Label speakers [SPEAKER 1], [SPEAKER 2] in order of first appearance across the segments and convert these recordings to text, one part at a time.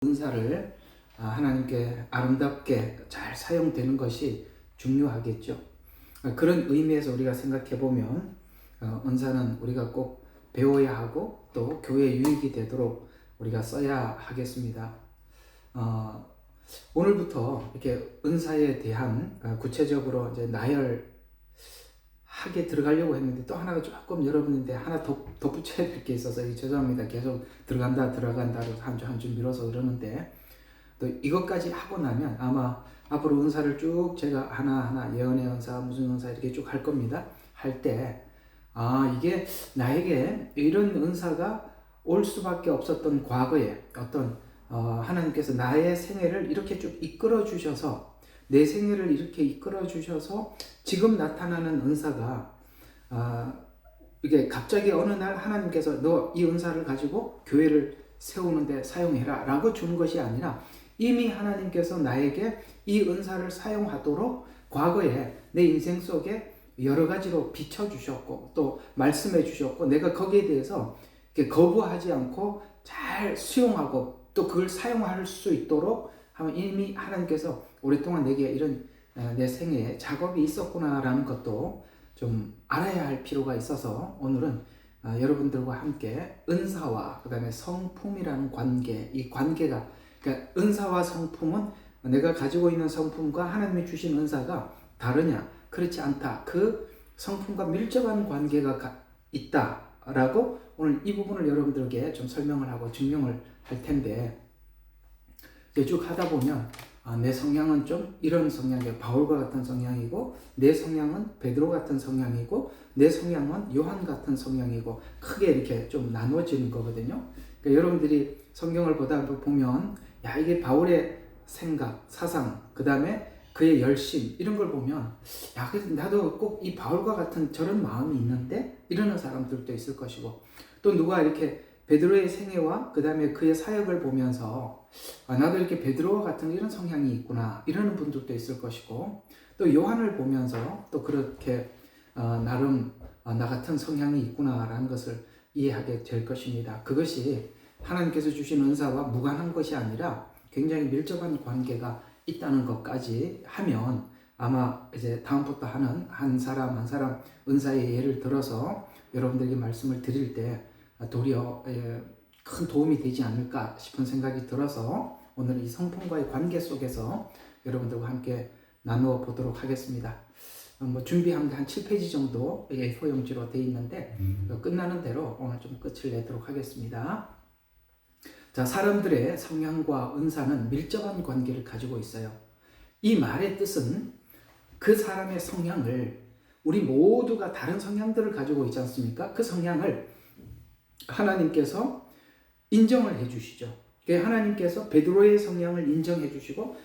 [SPEAKER 1] 은사를 하나님께 아름답게 잘 사용되는 것이 중요하겠죠. 그런 의미에서 우리가 생각해 보면 은사는 우리가 꼭 배워야 하고 또 교회 유익이 되도록 우리가 써야 하겠습니다. 오늘부터 이렇게 은사에 대한 구체적으로 이제 나열하게 들어가려고 했는데 또 하나가 조금 여러분인데 하나 덧붙여야 될 게 있어서 죄송합니다. 계속 들어간다 한 주 미뤄서 그러는데 또 이것까지 하고 나면 아마 앞으로 은사를 쭉 제가 하나하나 예언의 은사 무슨 은사 이렇게 쭉 할 겁니다. 할 때 이게 나에게 이런 은사가 올 수밖에 없었던 과거에 어떤 하나님께서 나의 생애를 이렇게 쭉 이끌어 주셔서 내 생애를 이렇게 이끌어 주셔서 지금 나타나는 은사가 이게 갑자기 어느 날 하나님께서 너 이 은사를 가지고 교회를 세우는데 사용해라 라고 주는 것이 아니라 이미 하나님께서 나에게 이 은사를 사용하도록 과거에 내 인생 속에 여러 가지로 비춰주셨고 또 말씀해 주셨고 내가 거기에 대해서 거부하지 않고 잘 수용하고 또 그걸 사용할 수 있도록 이미 하나님께서 오랫동안 내게 이런 내 생애에 작업이 있었구나라는 것도 좀 알아야 할 필요가 있어서 오늘은 여러분들과 함께 은사와 그 다음에 성품이라는 관계, 이 관계가 그러니까 은사와 성품은 내가 가지고 있는 성품과 하나님이 주신 은사가 다르냐? 그렇지 않다. 그 성품과 밀접한 관계가 있다라고 오늘 이 부분을 여러분들에게 좀 설명을 하고 증명을 할 텐데 쭉 하다 보면 내 성향은 좀 이런 성향이에요. 바울과 같은 성향이고 내 성향은 베드로 같은 성향이고 내 성향은 요한 같은 성향이고 크게 이렇게 좀 나눠지는 거거든요. 그러니까 여러분들이 성경을 보다 보면 야 이게 바울의 생각, 사상, 그 다음에 그의 열심 이런 걸 보면 야 그래서 나도 꼭 이 바울과 같은 저런 마음이 있는데 이러는 사람들도 있을 것이고 또 누가 이렇게 베드로의 생애와 그 다음에 그의 사역을 보면서 나도 이렇게 베드로와 같은 이런 성향이 있구나 이러는 분들도 있을 것이고 또 요한을 보면서 또 그렇게 나름 나 같은 성향이 있구나라는 것을 이해하게 될 것입니다. 그것이 하나님께서 주신 은사와 무관한 것이 아니라 굉장히 밀접한 관계가 있다는 것까지 하면 아마 이제 다음부터 하는 한 사람 은사의 예를 들어서 여러분들에게 말씀을 드릴 때 도리어 큰 도움이 되지 않을까 싶은 생각이 들어서 오늘 이 성품과의 관계 속에서 여러분들과 함께 나누어 보도록 하겠습니다. 준비한 게 한 7페이지 정도 A4용지로 되어 있는데 끝나는 대로 오늘 좀 끝을 내도록 하겠습니다. 자, 사람들의 성향과 은사는 밀접한 관계를 가지고 있어요. 이 말의 뜻은 그 사람의 성향을 우리 모두가 다른 성향들을 가지고 있지 않습니까? 그 성향을 하나님께서 인정을 해주시죠. 하나님께서 베드로의 성향을 인정해 주시고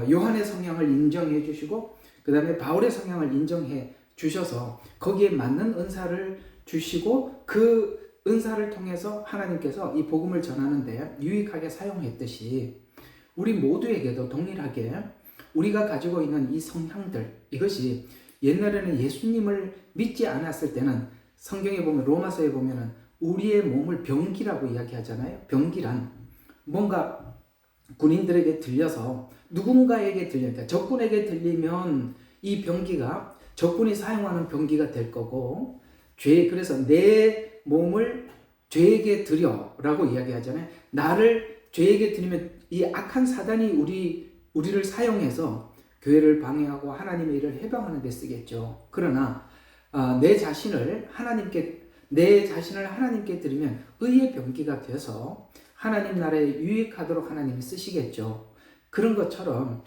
[SPEAKER 1] 요한의 성향을 인정해 주시고 그 다음에 바울의 성향을 인정해 주셔서 거기에 맞는 은사를 주시고 그 은사를 통해서 하나님께서 이 복음을 전하는데 유익하게 사용했듯이 우리 모두에게도 동일하게 우리가 가지고 있는 이 성향들 이것이 옛날에는 예수님을 믿지 않았을 때는 성경에 보면 로마서에 보면은 우리의 몸을 병기라고 이야기하잖아요. 병기란 뭔가 군인들에게 들려서 누군가에게 들리니까 적군에게 들리면 이 병기가 적군이 사용하는 병기가 될 거고 그래서 내 몸을 죄에게 드려라고 이야기하잖아요. 나를 죄에게 드리면 이 악한 사단이 우리를 사용해서 교회를 방해하고 하나님의 일을 해방하는 데 쓰겠죠. 그러나 내 자신을 하나님께 드리면 의의 병기가 되어서 하나님 나라에 유익하도록 하나님이 쓰시겠죠. 그런 것처럼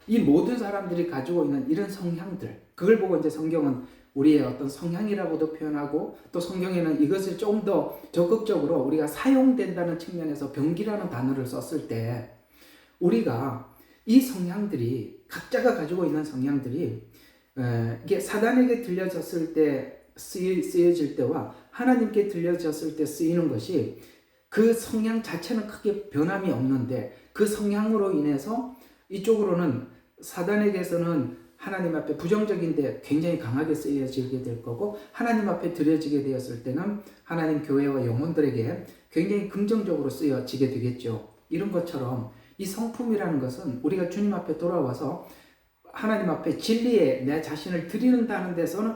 [SPEAKER 1] 이 모든 사람들이 가지고 있는 이런 성향들, 그걸 보고 이제 성경은 우리의 어떤 성향이라고도 표현하고 또 성경에는 이것을 좀 더 적극적으로 우리가 사용된다는 측면에서 병기라는 단어를 썼을 때 우리가 이 성향들이 각자가 가지고 있는 성향들이 이게 사단에게 들려졌을 때 쓰여질 때와 하나님께 들려졌을 때 쓰이는 것이 그 성향 자체는 크게 변함이 없는데 그 성향으로 인해서 이쪽으로는 사단에게서는 하나님 앞에 부정적인데 굉장히 강하게 쓰여지게 될 거고 하나님 앞에 드려지게 되었을 때는 하나님 교회와 영혼들에게 굉장히 긍정적으로 쓰여지게 되겠죠. 이런 것처럼 이 성품이라는 것은 우리가 주님 앞에 돌아와서 하나님 앞에 진리에 내 자신을 드리는다는 데서는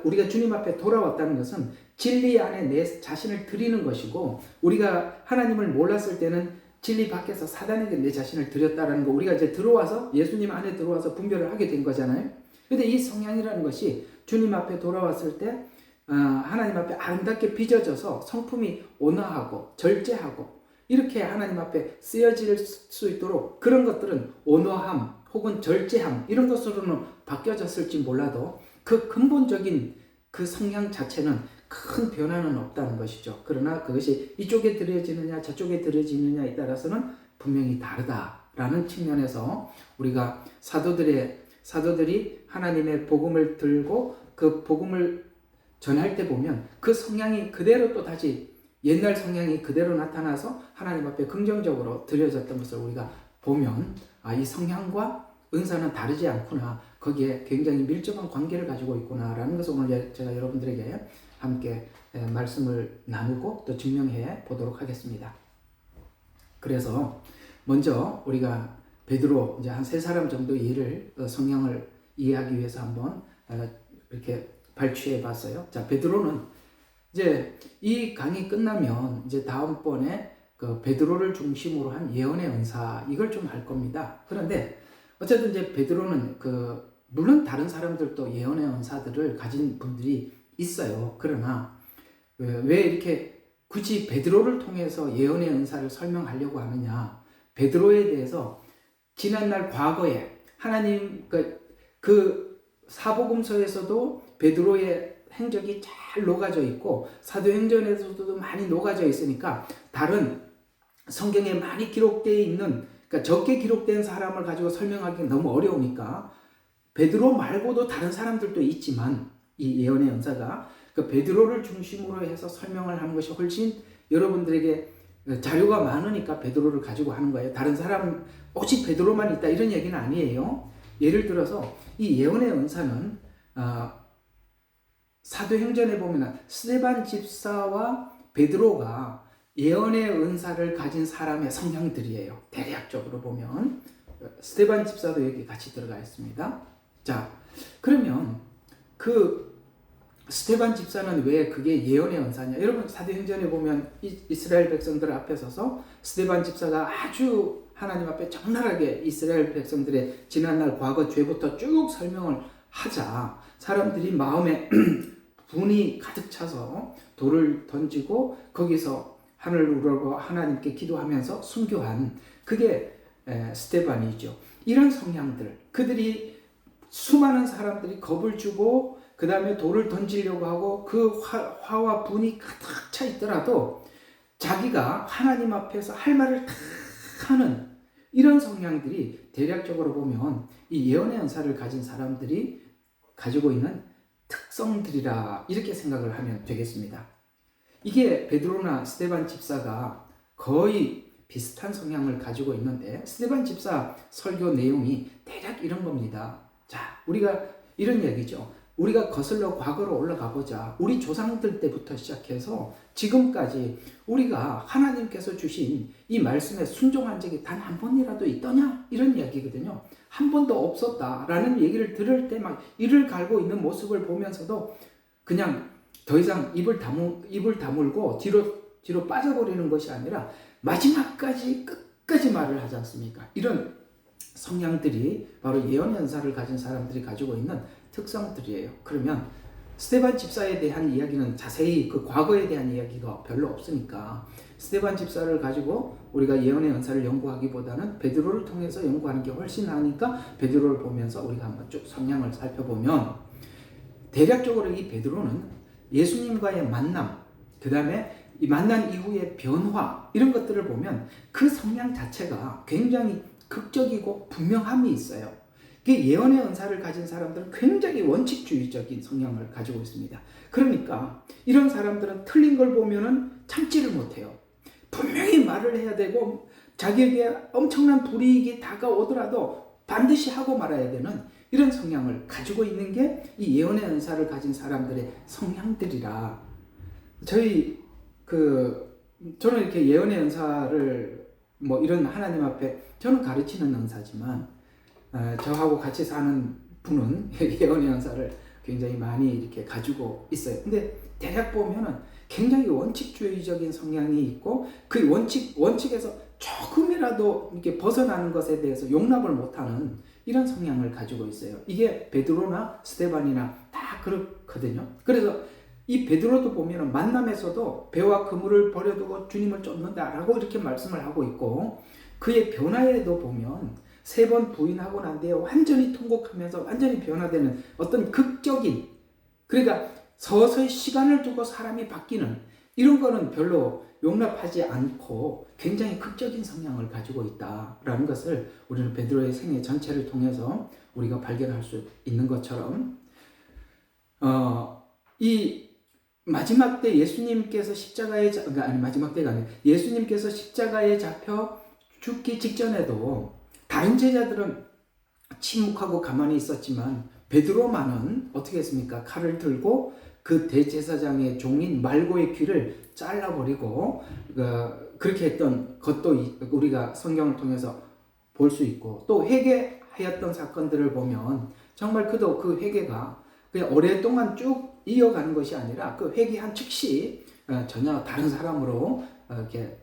[SPEAKER 1] 우리가 주님 앞에 돌아왔다는 것은 진리 안에 내 자신을 드리는 것이고, 우리가 하나님을 몰랐을 때는 진리 밖에서 사단에게 내 자신을 드렸다라는 거, 우리가 이제 들어와서 예수님 안에 들어와서 분별을 하게 된 거잖아요. 근데 이 성향이라는 것이 주님 앞에 돌아왔을 때 하나님 앞에 아름답게 빚어져서 성품이 온화하고 절제하고 이렇게 하나님 앞에 쓰여질 수 있도록, 그런 것들은 온화함 혹은 절제함 이런 것으로는 바뀌어졌을지 몰라도 그 근본적인 그 성향 자체는 큰 변화는 없다는 것이죠. 그러나 그것이 이쪽에 들여지느냐 저쪽에 들여지느냐에 따라서는 분명히 다르다라는 측면에서 우리가 사도들이 하나님의 복음을 들고 그 복음을 전할 때 보면 그 성향이 그대로 또 다시 옛날 성향이 그대로 나타나서 하나님 앞에 긍정적으로 드려졌던 것을 우리가 보면 이 성향과 은사는 다르지 않구나, 거기에 굉장히 밀접한 관계를 가지고 있구나라는 것을 오늘 제가 여러분들에게 함께 말씀을 나누고 또 증명해 보도록 하겠습니다. 그래서 먼저 우리가 베드로 이제 한 세 사람 정도 성향을 이해하기 위해서 한번 이렇게 발췌해 봤어요. 자, 베드로는 이제 이 강의 끝나면 이제 다음번에 그 베드로를 중심으로 한 예언의 은사 이걸 좀 할 겁니다. 그런데 어쨌든 이제 베드로는 물론 다른 사람들도 예언의 은사들을 가진 분들이 있어요. 그러나 왜 이렇게 굳이 베드로를 통해서 예언의 은사를 설명하려고 하느냐? 베드로에 대해서 지난날 과거에 하나님 그 사복음서에서도 베드로의 행적이 잘 녹아져 있고 사도행전에서도 많이 녹아져 있으니까 다른 성경에 많이 기록되어 있는, 그러니까 적게 기록된 사람을 가지고 설명하기 너무 어려우니까 베드로 말고도 다른 사람들도 있지만 이 예언의 은사가 그 베드로를 중심으로 해서 설명을 하는 것이 훨씬 여러분들에게 자료가 많으니까 베드로를 가지고 하는 거예요. 다른 사람 오직 베드로만 있다 이런 얘기는 아니에요. 예를 들어서 이 예언의 은사는 사도행전에 보면 스데반 집사와 베드로가 예언의 은사를 가진 사람의 성향들이에요. 대략적으로 보면 스데반 집사도 여기 같이 들어가 있습니다. 자, 그러면 그 스데반 집사는 왜 그게 예언의 은사냐? 여러분 사도행전에 보면 이스라엘 백성들 앞에 서서 스데반 집사가 아주 하나님 앞에 적나라하게 이스라엘 백성들의 지난날 과거 죄부터 쭉 설명을 하자 사람들이 마음에 분이 가득 차서 돌을 던지고 거기서 하늘을 우러러 하나님께 기도하면서 순교한 그게 스데반이죠. 이런 성향들, 그들이 수많은 사람들이 겁을 주고 그 다음에 돌을 던지려고 하고 그 화와 분이 가득 차 있더라도 자기가 하나님 앞에서 할 말을 다 하는 이런 성향들이 대략적으로 보면 이 예언의 은사를 가진 사람들이 가지고 있는 특성들이라 이렇게 생각을 하면 되겠습니다. 이게 베드로나 스데반 집사가 거의 비슷한 성향을 가지고 있는데 스데반 집사 설교 내용이 대략 이런 겁니다. 자, 우리가 이런 얘기죠. 우리가 거슬러 과거로 올라가 보자. 우리 조상들 때부터 시작해서 지금까지 우리가 하나님께서 주신 이 말씀에 순종한 적이 단 한 번이라도 있더냐? 이런 이야기거든요. 한 번도 없었다라는 얘기를 들을 때 막 이를 갈고 있는 모습을 보면서도 그냥 더 이상 입을 다물고 뒤로 빠져버리는 것이 아니라 마지막까지 끝까지 말을 하지 않습니까? 이런 성향들이 바로 예언 연사를 가진 사람들이 가지고 있는 특성들이에요. 그러면 스데반 집사에 대한 이야기는 자세히 그 과거에 대한 이야기가 별로 없으니까 스데반 집사를 가지고 우리가 예언의 연사를 연구하기보다는 베드로를 통해서 연구하는 게 훨씬 나으니까 베드로를 보면서 우리가 한번 쭉 성향을 살펴보면 대략적으로 이 베드로는 예수님과의 만남, 그 다음에 이 만난 이후의 변화 이런 것들을 보면 그 성향 자체가 굉장히 극적이고 분명함이 있어요. 예언의 은사를 가진 사람들은 굉장히 원칙주의적인 성향을 가지고 있습니다. 그러니까 이런 사람들은 틀린 걸 보면은 참지를 못해요. 분명히 말을 해야 되고 자기에게 엄청난 불이익이 다가오더라도 반드시 하고 말아야 되는 이런 성향을 가지고 있는 게 이 예언의 은사를 가진 사람들의 성향들이라 저는 이렇게 예언의 은사를 뭐 이런 하나님 앞에 저는 가르치는 은사지만 저하고 같이 사는 분은 예언의 은사를 굉장히 많이 이렇게 가지고 있어요. 근데 대략 보면은 굉장히 원칙주의적인 성향이 있고 그 원칙에서 조금이라도 이렇게 벗어나는 것에 대해서 용납을 못하는 이런 성향을 가지고 있어요. 이게 베드로나 스데반이나 다 그렇거든요. 그래서 이 베드로도 보면은 만남에서도 배와 그물을 버려두고 주님을 쫓는다라고 이렇게 말씀을 하고 있고 그의 변화에도 보면 3번 부인하고 난 뒤에 완전히 통곡하면서 완전히 변화되는 어떤 극적인, 그러니까 서서히 시간을 두고 사람이 바뀌는 이런 거는 별로 용납하지 않고 굉장히 극적인 성향을 가지고 있다라는 것을 우리는 베드로의 생애 전체를 통해서 우리가 발견할 수 있는 것처럼 이 마지막 때 예수님께서 마지막 때가 아니라 예수님께서 십자가에 잡혀 죽기 직전에도 다른 제자들은 침묵하고 가만히 있었지만 베드로만은 어떻게 했습니까? 칼을 들고 그 대제사장의 종인 말고의 귀를 잘라버리고 그렇게 했던 것도 우리가 성경을 통해서 볼 수 있고 또 회개하였던 사건들을 보면 정말 그도 그 회개가 그냥 오랫동안 쭉 이어가는 것이 아니라 그 회개한 즉시 전혀 다른 사람으로 이렇게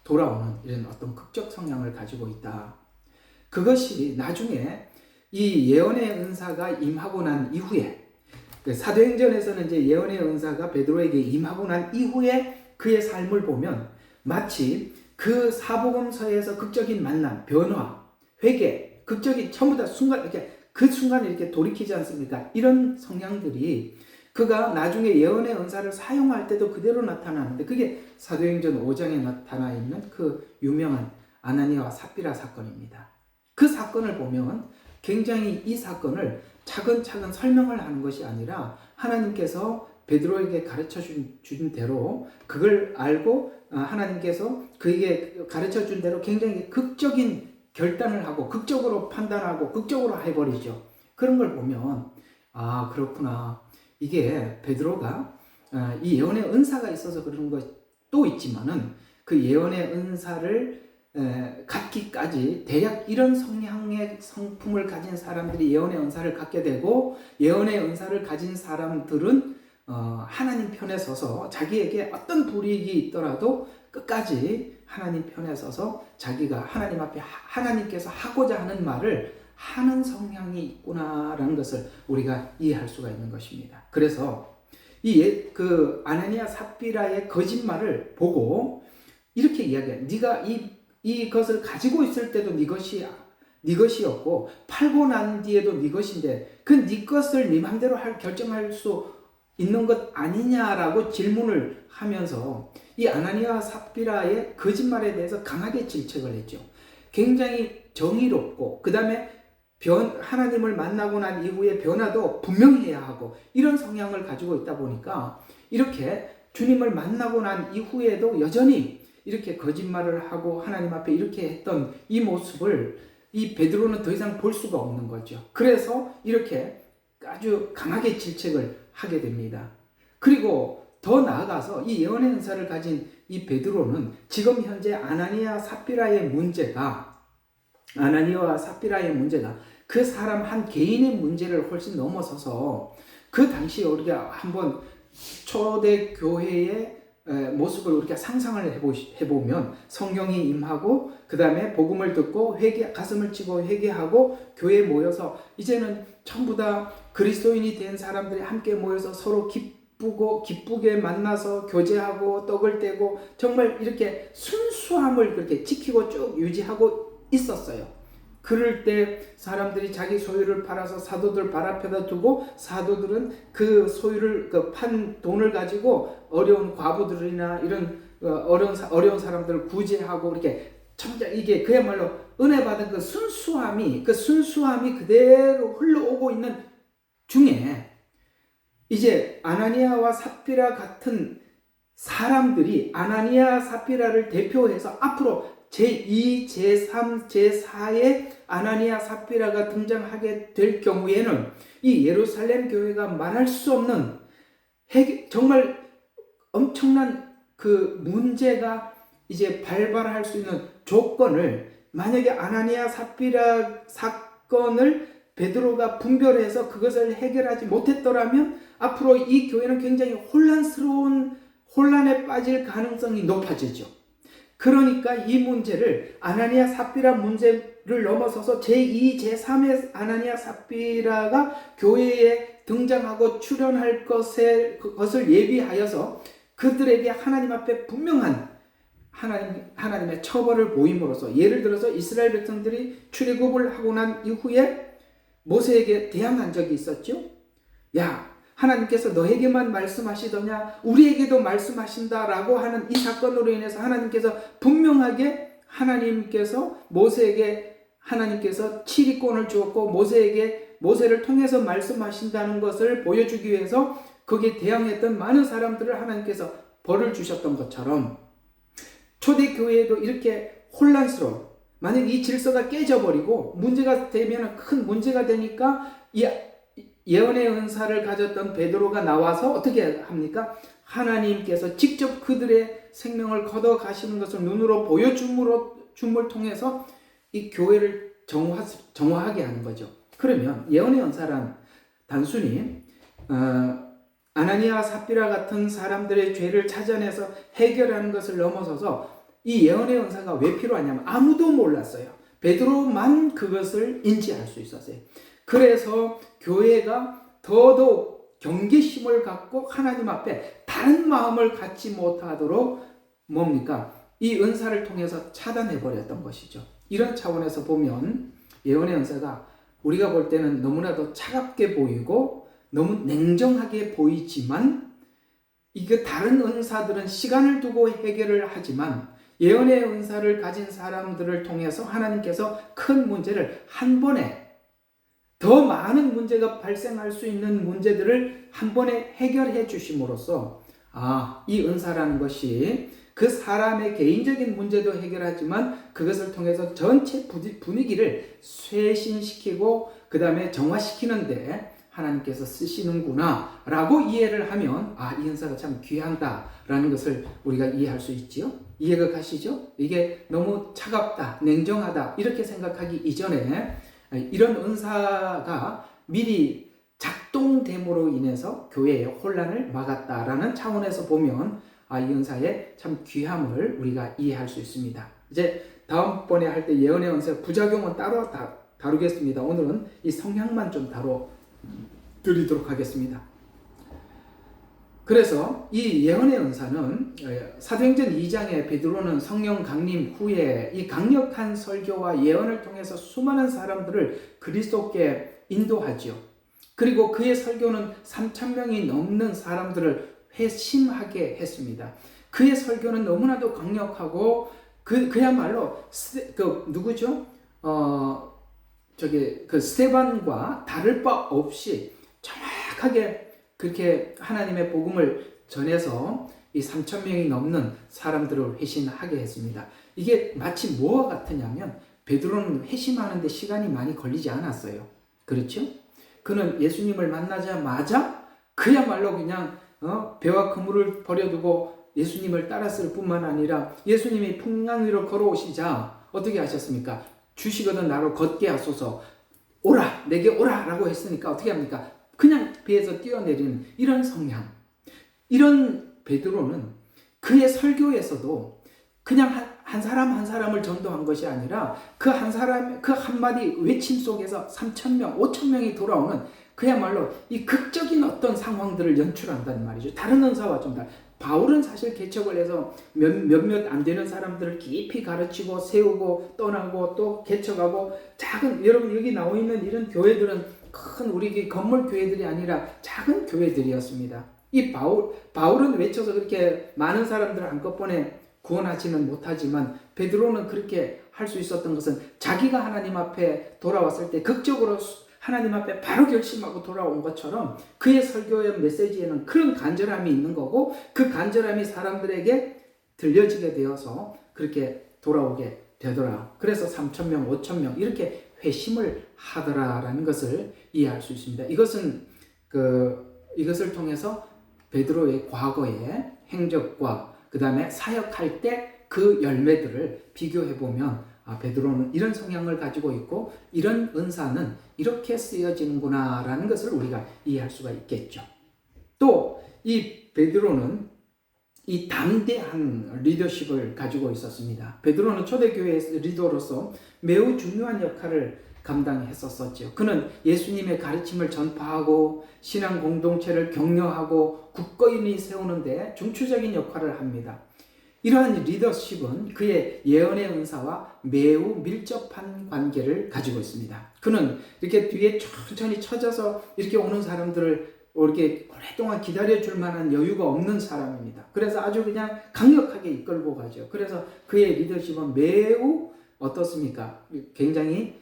[SPEAKER 1] 돌아오는 이런 어떤 극적 성향을 가지고 있다. 그것이 나중에 이 예언의 은사가 임하고 난 이후에 사도행전에서는 이제 예언의 은사가 베드로에게 임하고 난 이후에 그의 삶을 보면 마치 그 사복음서에서 극적인 만남, 변화, 회개, 극적인 전부 다 순간 이렇게 그 순간에 이렇게 돌이키지 않습니까? 이런 성향들이 그가 나중에 예언의 은사를 사용할 때도 그대로 나타나는데 그게 사도행전 5장에 나타나 있는 그 유명한 아나니아와 삽비라 사건입니다. 그 사건을 보면 굉장히 이 사건을 차근차근 설명을 하는 것이 아니라 하나님께서 베드로에게 가르쳐 준 대로 그걸 알고 하나님께서 그에게 가르쳐 준 대로 굉장히 극적인 결단을 하고 극적으로 판단하고 극적으로 해버리죠. 그런 걸 보면 그렇구나. 이게 베드로가 이 예언의 은사가 있어서 그런 것도 있지만은 그 예언의 은사를 갖기까지 대략 이런 성향의 성품을 가진 사람들이 예언의 은사를 갖게 되고 예언의 은사를 가진 사람들은 하나님 편에 서서 자기에게 어떤 불이익이 있더라도 끝까지 하나님 편에 서서 자기가 하나님 앞에 하나님께서 하고자 하는 말을 하는 성향이 있구나라는 것을 우리가 이해할 수가 있는 것입니다. 그래서 그 아나니아 삽비라의 거짓말을 보고 이렇게 이야기해. 네가 이것을 가지고 있을 때도 네 것이었고 팔고 난 뒤에도 네 것인데 그 네 것을 네 맘대로 결정할 수 있는 것 아니냐라고 질문을 하면서 이 아나니아와 삽비라의 거짓말에 대해서 강하게 질책을 했죠. 굉장히 정의롭고 그 다음에 하나님을 만나고 난 이후에 변화도 분명히 해야 하고 이런 성향을 가지고 있다 보니까 이렇게 주님을 만나고 난 이후에도 여전히 이렇게 거짓말을 하고 하나님 앞에 이렇게 했던 이 모습을 이 베드로는 더 이상 볼 수가 없는 거죠. 그래서 이렇게 아주 강하게 질책을 하게 됩니다. 그리고 더 나아가서 이 예언의 은사를 가진 이 베드로는 지금 현재 아나니아와 삽비라의 문제가 그 사람 한 개인의 문제를 훨씬 넘어서서 그 당시에 우리가 한번 초대 교회의 모습을 우리가 상상을 해보면 성령이 임하고 그 다음에 복음을 듣고 가슴을 치고 회개하고 교회에 모여서 이제는 전부 다 그리스도인이 된 사람들이 함께 모여서 서로 기쁘게 만나서 교제하고 떡을 떼고 정말 이렇게 순수함을 그렇게 지키고 쭉 유지하고 있었어요. 그럴 때 사람들이 자기 소유를 팔아서 사도들 발 앞에다 두고 사도들은 그 소유를 판 돈을 가지고 어려운 과부들이나 이런 어려운 사람들을 구제하고 이렇게 이게 그야말로 은혜 받은 그 순수함이 그대로 흘러오고 있는 중에 이제 아나니아와 삽비라 같은 사람들이 아나니아 삽비라를 대표해서 앞으로 제2, 제3, 제4의 아나니아 삽비라가 등장하게 될 경우에는 이 예루살렘 교회가 말할 수 없는 정말 엄청난 그 문제가 이제 발발할 수 있는 조건을, 만약에 아나니아 삽비라 사건을 베드로가 분별해서 그것을 해결하지 못했더라면 앞으로 이 교회는 굉장히 혼란에 빠질 가능성이 높아지죠. 그러니까 이 문제를, 아나니아 삽비라 문제를 넘어서서 제2, 제3의 아나니아 삽비라가 교회에 등장하고 출연할 것을 예비하여서 그들에게 하나님 앞에 분명한 하나님의 처벌을 보임으로써, 예를 들어서 이스라엘 백성들이 출애굽을 하고 난 이후에 모세에게 대항한 적이 있었죠. 야, 하나님께서 너에게만 말씀하시더냐, 우리에게도 말씀하신다라고 하는 이 사건으로 인해서 하나님께서 분명하게, 모세에게 하나님께서 치리권을 주었고 모세를 통해서 말씀하신다는 것을 보여주기 위해서 거기에 대항했던 많은 사람들을 하나님께서 벌을 주셨던 것처럼, 초대교회에도 이렇게 혼란스러운, 만약 이 질서가 깨져버리고 문제가 되면, 큰 문제가 되니까 이 예언의 은사를 가졌던 베드로가 나와서 어떻게 합니까? 하나님께서 직접 그들의 생명을 걷어 가시는 것을 눈으로 보여줌을 통해서 이 교회를 정화하게 하는 거죠. 그러면 예언의 은사란 단순히 아나니아 삽비라 같은 사람들의 죄를 찾아내서 해결하는 것을 넘어서서, 이 예언의 은사가 왜 필요하냐면 아무도 몰랐어요. 베드로만 그것을 인지할 수 있었어요. 그래서 교회가 더더욱 경계심을 갖고 하나님 앞에 다른 마음을 갖지 못하도록 뭡니까? 이 은사를 통해서 차단해 버렸던 것이죠. 이런 차원에서 보면 예언의 은사가 우리가 볼 때는 너무나도 차갑게 보이고 너무 냉정하게 보이지만, 이게 다른 은사들은 시간을 두고 해결을 하지만 예언의 은사를 가진 사람들을 통해서 하나님께서 큰 문제를 한 번에, 더 많은 문제가 발생할 수 있는 문제들을 한 번에 해결해 주심으로써, 이 은사라는 것이 그 사람의 개인적인 문제도 해결하지만 그것을 통해서 전체 분위기를 쇄신시키고 그 다음에 정화시키는데 하나님께서 쓰시는구나 라고 이해를 하면, 이 은사가 참 귀한다 라는 것을 우리가 이해할 수 있지요. 이해가 가시죠? 이게 너무 차갑다, 냉정하다 이렇게 생각하기 이전에 이런 은사가 미리 작동됨으로 인해서 교회의 혼란을 막았다라는 차원에서 보면 이 은사의 참 귀함을 우리가 이해할 수 있습니다. 이제 다음번에 할 때 예언의 은사 부작용은 따로 다루겠습니다. 오늘은 이 성향만 좀 드리도록 하겠습니다. 그래서 이 예언의 은사는 사도행전 2장에 베드로는 성령 강림 후에 이 강력한 설교와 예언을 통해서 수많은 사람들을 그리스도께 인도하죠. 그리고 그의 설교는 3,000명이 넘는 사람들을 회심하게 했습니다. 그의 설교는 너무나도 강력하고 그야말로 누구죠? 스데반과 다를 바 없이 정확하게 그렇게 하나님의 복음을 전해서 이 3,000명이 넘는 사람들을 회심하게 했습니다. 이게 마치 뭐와 같으냐면, 베드로는 회심하는데 시간이 많이 걸리지 않았어요. 그렇죠? 그는 예수님을 만나자마자 그야말로 그냥 배와 그물을 버려두고 예수님을 따랐을 뿐만 아니라, 예수님이 풍랑 위로 걸어오시자 어떻게 하셨습니까? 주시거든 나로 걷게 하소서, 오라 내게 오라 라고 했으니까 어떻게 합니까? 그냥 배에서 뛰어내리는 이런 성향. 이런 베드로는 그의 설교에서도 그냥 한 사람 한 사람을 전도한 것이 아니라 그 한 사람, 그 한마디 외침 속에서 3,000명, 5,000명이 돌아오는 그야말로 이 극적인 어떤 상황들을 연출한다는 말이죠. 다른 은사와 좀 다른. 바울은 사실 개척을 해서 몇몇 안 되는 사람들을 깊이 가르치고 세우고 떠나고 또 개척하고, 여러분 여기 나와 있는 이런 교회들은 큰 우리 건물 교회들이 아니라 작은 교회들이었습니다. 이 바울은 외쳐서 그렇게 많은 사람들을 한꺼번에 구원하지는 못하지만, 베드로는 그렇게 할 수 있었던 것은 자기가 하나님 앞에 돌아왔을 때 극적으로 하나님 앞에 바로 결심하고 돌아온 것처럼 그의 설교의 메시지에는 그런 간절함이 있는 거고, 그 간절함이 사람들에게 들려지게 되어서 그렇게 돌아오게 되더라. 그래서 3,000명, 5,000명 이렇게 회심을 하더라라는 것을 이해할 수 있습니다. 이것을 통해서 베드로의 과거의 행적과 그 다음에 사역할 때 그 열매들을 비교해 보면 베드로는 이런 성향을 가지고 있고 이런 은사는 이렇게 쓰여지는구나 라는 것을 우리가 이해할 수가 있겠죠. 또 이 베드로는 이 담대한 리더십을 가지고 있었습니다. 베드로는 초대교회의 리더로서 매우 중요한 역할을 감당했었죠. 그는 예수님의 가르침을 전파하고 신앙 공동체를 격려하고 굳건히 세우는데 중추적인 역할을 합니다. 이러한 리더십은 그의 예언의 은사와 매우 밀접한 관계를 가지고 있습니다. 그는 이렇게 뒤에 천천히 쳐져서 이렇게 오는 사람들을 이렇게 오랫동안 기다려줄 만한 여유가 없는 사람입니다. 그래서 아주 그냥 강력하게 이끌고 가죠. 그래서 그의 리더십은 매우 어떻습니까? 굉장히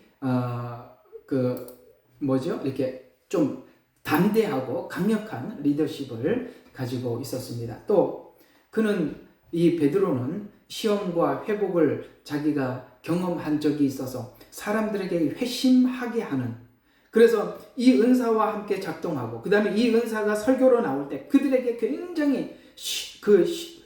[SPEAKER 1] 이렇게 좀 담대하고 강력한 리더십을 가지고 있었습니다. 또 그는 이 베드로는 시험과 회복을 자기가 경험한 적이 있어서 사람들에게 회심하게 하는, 그래서 이 은사와 함께 작동하고 그 다음에 이 은사가 설교로 나올 때 그들에게 굉장히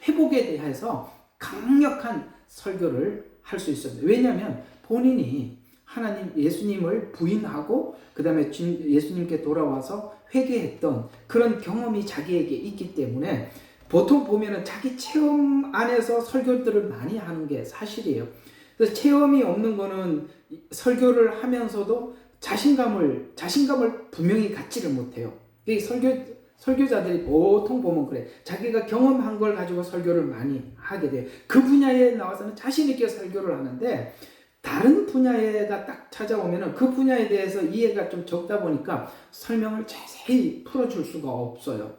[SPEAKER 1] 회복에 대해서 강력한 설교를 할 수 있었는데, 왜냐하면 본인이 하나님 예수님을 부인하고 그 다음에 예수님께 돌아와서 회개했던 그런 경험이 자기에게 있기 때문에 보통 보면은 자기 체험 안에서 설교들을 많이 하는 게 사실이에요. 그래서 체험이 없는 거는 설교를 하면서도 자신감을 분명히 갖지를 못해요. 이 설교자들이 보통 보면 그래. 자기가 경험한 걸 가지고 설교를 많이 하게 돼요. 그 분야에 나와서는 자신 있게 설교를 하는데 다른 분야가 딱 찾아오면은 그 분야에 대해서 이해가 좀 적다 보니까 설명을 자세히 풀어줄 수가 없어요.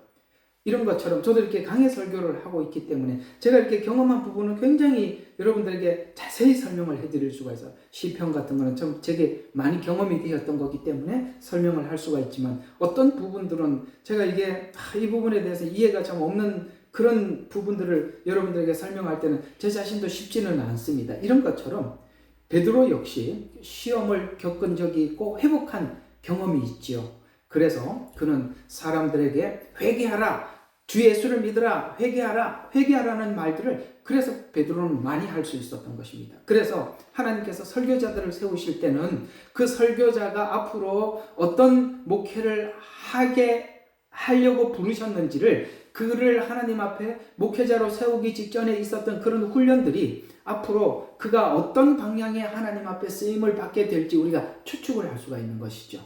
[SPEAKER 1] 이런 것처럼 저도 이렇게 강의 설교를 하고 있기 때문에 제가 이렇게 경험한 부분은 굉장히 여러분들에게 자세히 설명을 해드릴 수가 있어요. 시편 같은 거는 좀 제게 많이 경험이 되었던 거기 때문에 설명을 할 수가 있지만 어떤 부분들은 제가 이게 이 부분에 대해서 이해가 좀 없는 그런 부분들을 여러분들에게 설명할 때는 제 자신도 쉽지는 않습니다. 이런 것처럼 베드로 역시 시험을 겪은 적이 있고 회복한 경험이 있지요. 그래서 그는 사람들에게 회개하라, 주 예수를 믿으라, 회개하라는 말들을 그래서 베드로는 많이 할 수 있었던 것입니다. 그래서 하나님께서 설교자들을 세우실 때는 그 설교자가 앞으로 어떤 목회를 하려고 부르셨는지를 그를 하나님 앞에 목회자로 세우기 직전에 있었던 그런 훈련들이 앞으로 그가 어떤 방향의 하나님 앞에 쓰임을 받게 될지 우리가 추측을 할 수가 있는 것이죠.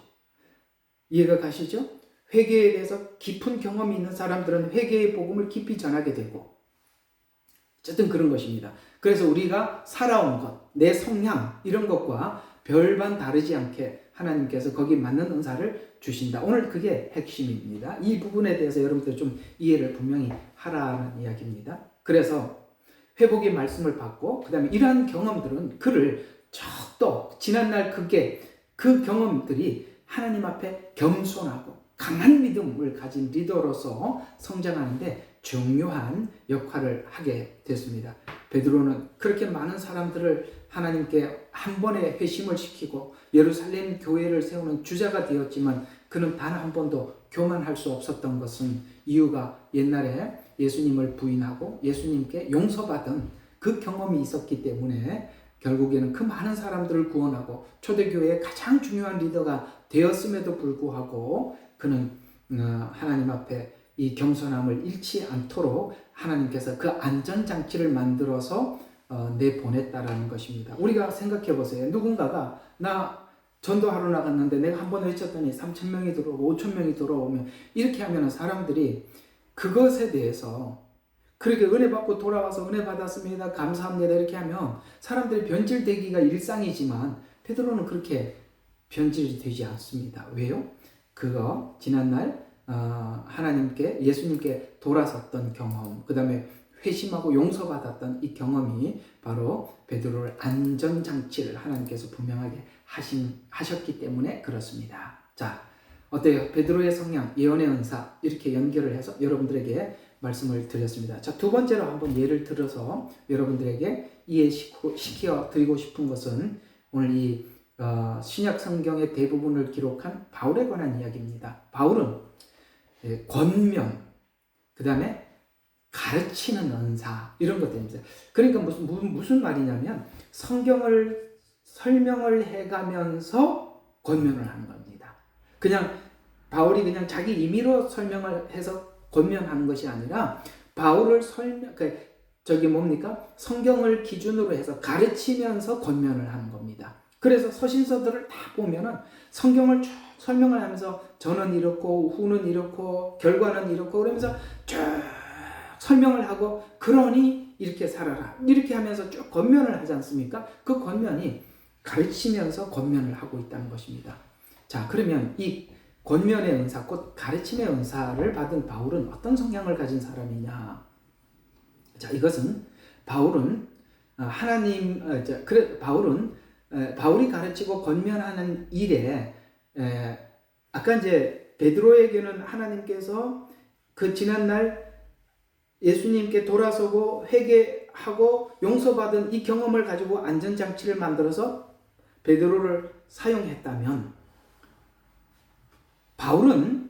[SPEAKER 1] 이해가 가시죠? 회개에 대해서 깊은 경험이 있는 사람들은 회개의 복음을 깊이 전하게 되고 어쨌든 그런 것입니다. 그래서 우리가 살아온 것, 내 성향 이런 것과 별반 다르지 않게 하나님께서 거기 맞는 은사를 주신다. 오늘 그게 핵심입니다. 이 부분에 대해서 여러분들 좀 이해를 분명히 하라는 이야기입니다. 그래서 회복의 말씀을 받고 그 다음에 이러한 경험들은 그를 더 지난날 그 경험들이 하나님 앞에 겸손하고 강한 믿음을 가진 리더로서 성장하는데 중요한 역할을 하게 됐습니다. 베드로는 그렇게 많은 사람들을 하나님께 한 번에 회심을 시키고 예루살렘 교회를 세우는 주자가 되었지만 그는 단 한 번도 교만할 수 없었던 것은 이유가 옛날에 예수님을 부인하고 예수님께 용서받은 그 경험이 있었기 때문에 결국에는 그 많은 사람들을 구원하고 초대교회의 가장 중요한 리더가 되었음에도 불구하고 그는 하나님 앞에 이 겸손함을 잃지 않도록 하나님께서 그 안전장치를 만들어서 내보냈다라는 것입니다. 우리가 생각해 보세요. 누군가가 나 전도하러 나갔는데 내가 한 번 외쳤더니 3,000명이 들어오고 5,000명이 들어오면 이렇게 하면 사람들이 그것에 대해서 그렇게 은혜 받고 돌아와서 은혜 받았습니다, 감사합니다 이렇게 하면 사람들이 변질되기가 일상이지만 베드로는 그렇게 변질이 되지 않습니다. 왜요? 그거 지난날 하나님께 예수님께 돌아섰던 경험, 그 다음에 회심하고 용서받았던 이 경험이 바로 베드로를 안전장치를 하나님께서 분명하게 하셨기 때문에 그렇습니다. 자, 어때요? 베드로의 성향, 예언의 은사 이렇게 연결을 해서 여러분들에게 말씀을 드렸습니다. 자, 두 번째로 한번 예를 들어서 여러분들에게 이해시켜 드리고 싶은 것은 오늘 이 신약 성경의 대부분을 기록한 바울에 관한 이야기입니다. 바울은 권면, 그 다음에 가르치는 은사 이런 것들입니다. 그러니까 무슨 말이냐면 성경을 설명을 해가면서 권면을 하는 겁니다. 그냥 바울이 그냥 자기 임의로 설명을 해서 권면하는 것이 아니라 바울을 성경을 기준으로 해서 가르치면서 권면을 하는 겁니다. 그래서 서신서들을 다 보면은 성경을 쭉 설명을 하면서 저는 이렇고 후는 이렇고 결과는 이렇고 그러면서 쭉 설명을 하고 그러니 이렇게 살아라 이렇게 하면서 쭉 권면을 하지 않습니까? 그 권면이 가르치면서 권면을 하고 있다는 것입니다. 자, 그러면 이 권면의 은사, 곧 가르침의 은사를 받은 바울은 어떤 성향을 가진 사람이냐? 자, 이것은 바울이 가르치고 권면하는 일에 아까 이제 베드로에게는 하나님께서 그 지난날 예수님께 돌아서고 회개하고 용서받은 이 경험을 가지고 안전장치를 만들어서 베드로를 사용했다면 바울은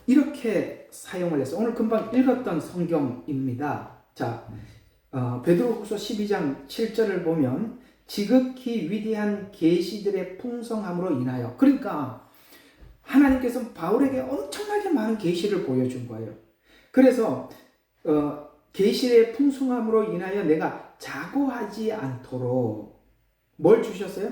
[SPEAKER 1] 이렇게 사용을 했어요. 오늘 금방 읽었던 성경입니다. 자, 베드로후서 12장 7절을 보면 지극히 위대한 계시들의 풍성함으로 인하여, 그러니까 하나님께서 바울에게 엄청나게 많은 계시를 보여준 거예요. 그래서 계시의 풍성함으로 인하여 내가 자고하지 않도록 뭘 주셨어요?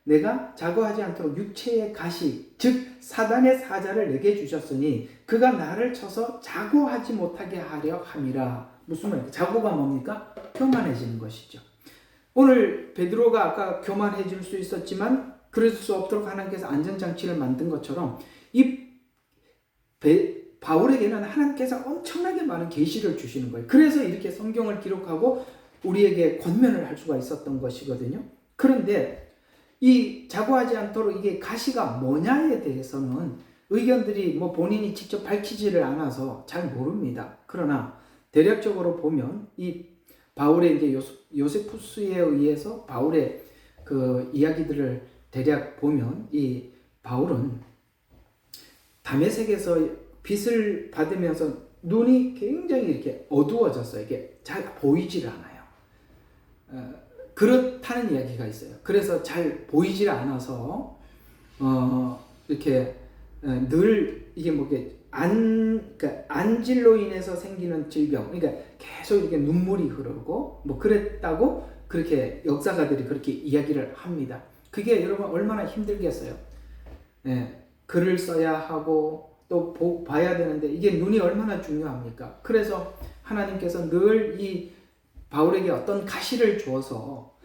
[SPEAKER 1] 내가 자고하지 않도록 육체의 가시, 즉 사단의 사자를 내게 주셨으니 그가 나를 쳐서 자고하지 못하게 하려 함이라. 무슨 말이에요? 자고가 뭡니까? 교만해지는 것이죠. 오늘 베드로가 아까 교만해질 수 있었지만 그럴 수 없도록 하나님께서 안전장치를 만든 것처럼 이 바울에게는 하나님께서 엄청나게 많은 계시를 주시는 거예요. 그래서 이렇게 성경을 기록하고 우리에게 권면을 할 수가 있었던 것이거든요. 그런데 이 자고하지 않도록 이게 가시가 뭐냐에 대해서는 의견들이 본인이 직접 밝히지를 않아서 잘 모릅니다. 그러나 대략적으로 보면 이 바울의 이제 요세푸스에 의해서 바울의 그 이야기들을 대략 보면 이 바울은 다메섹에서 빛을 받으면서 눈이 굉장히 이렇게 어두워졌어요. 이게 잘 보이질 않아요. 그렇다는 이야기가 있어요. 그래서 잘 보이질 않아서 이렇게 늘 이게 그러니까 안질로 인해서 생기는 질병, 그러니까 계속 이렇게 눈물이 흐르고 그랬다고 그렇게 역사가들이 그렇게 이야기를 합니다. 그게 여러분 얼마나 힘들겠어요. 글을 써야 하고 또 봐야 되는데 이게 눈이 얼마나 중요합니까? 그래서 하나님께서 늘 이 바울에게 어떤 가시를 주어서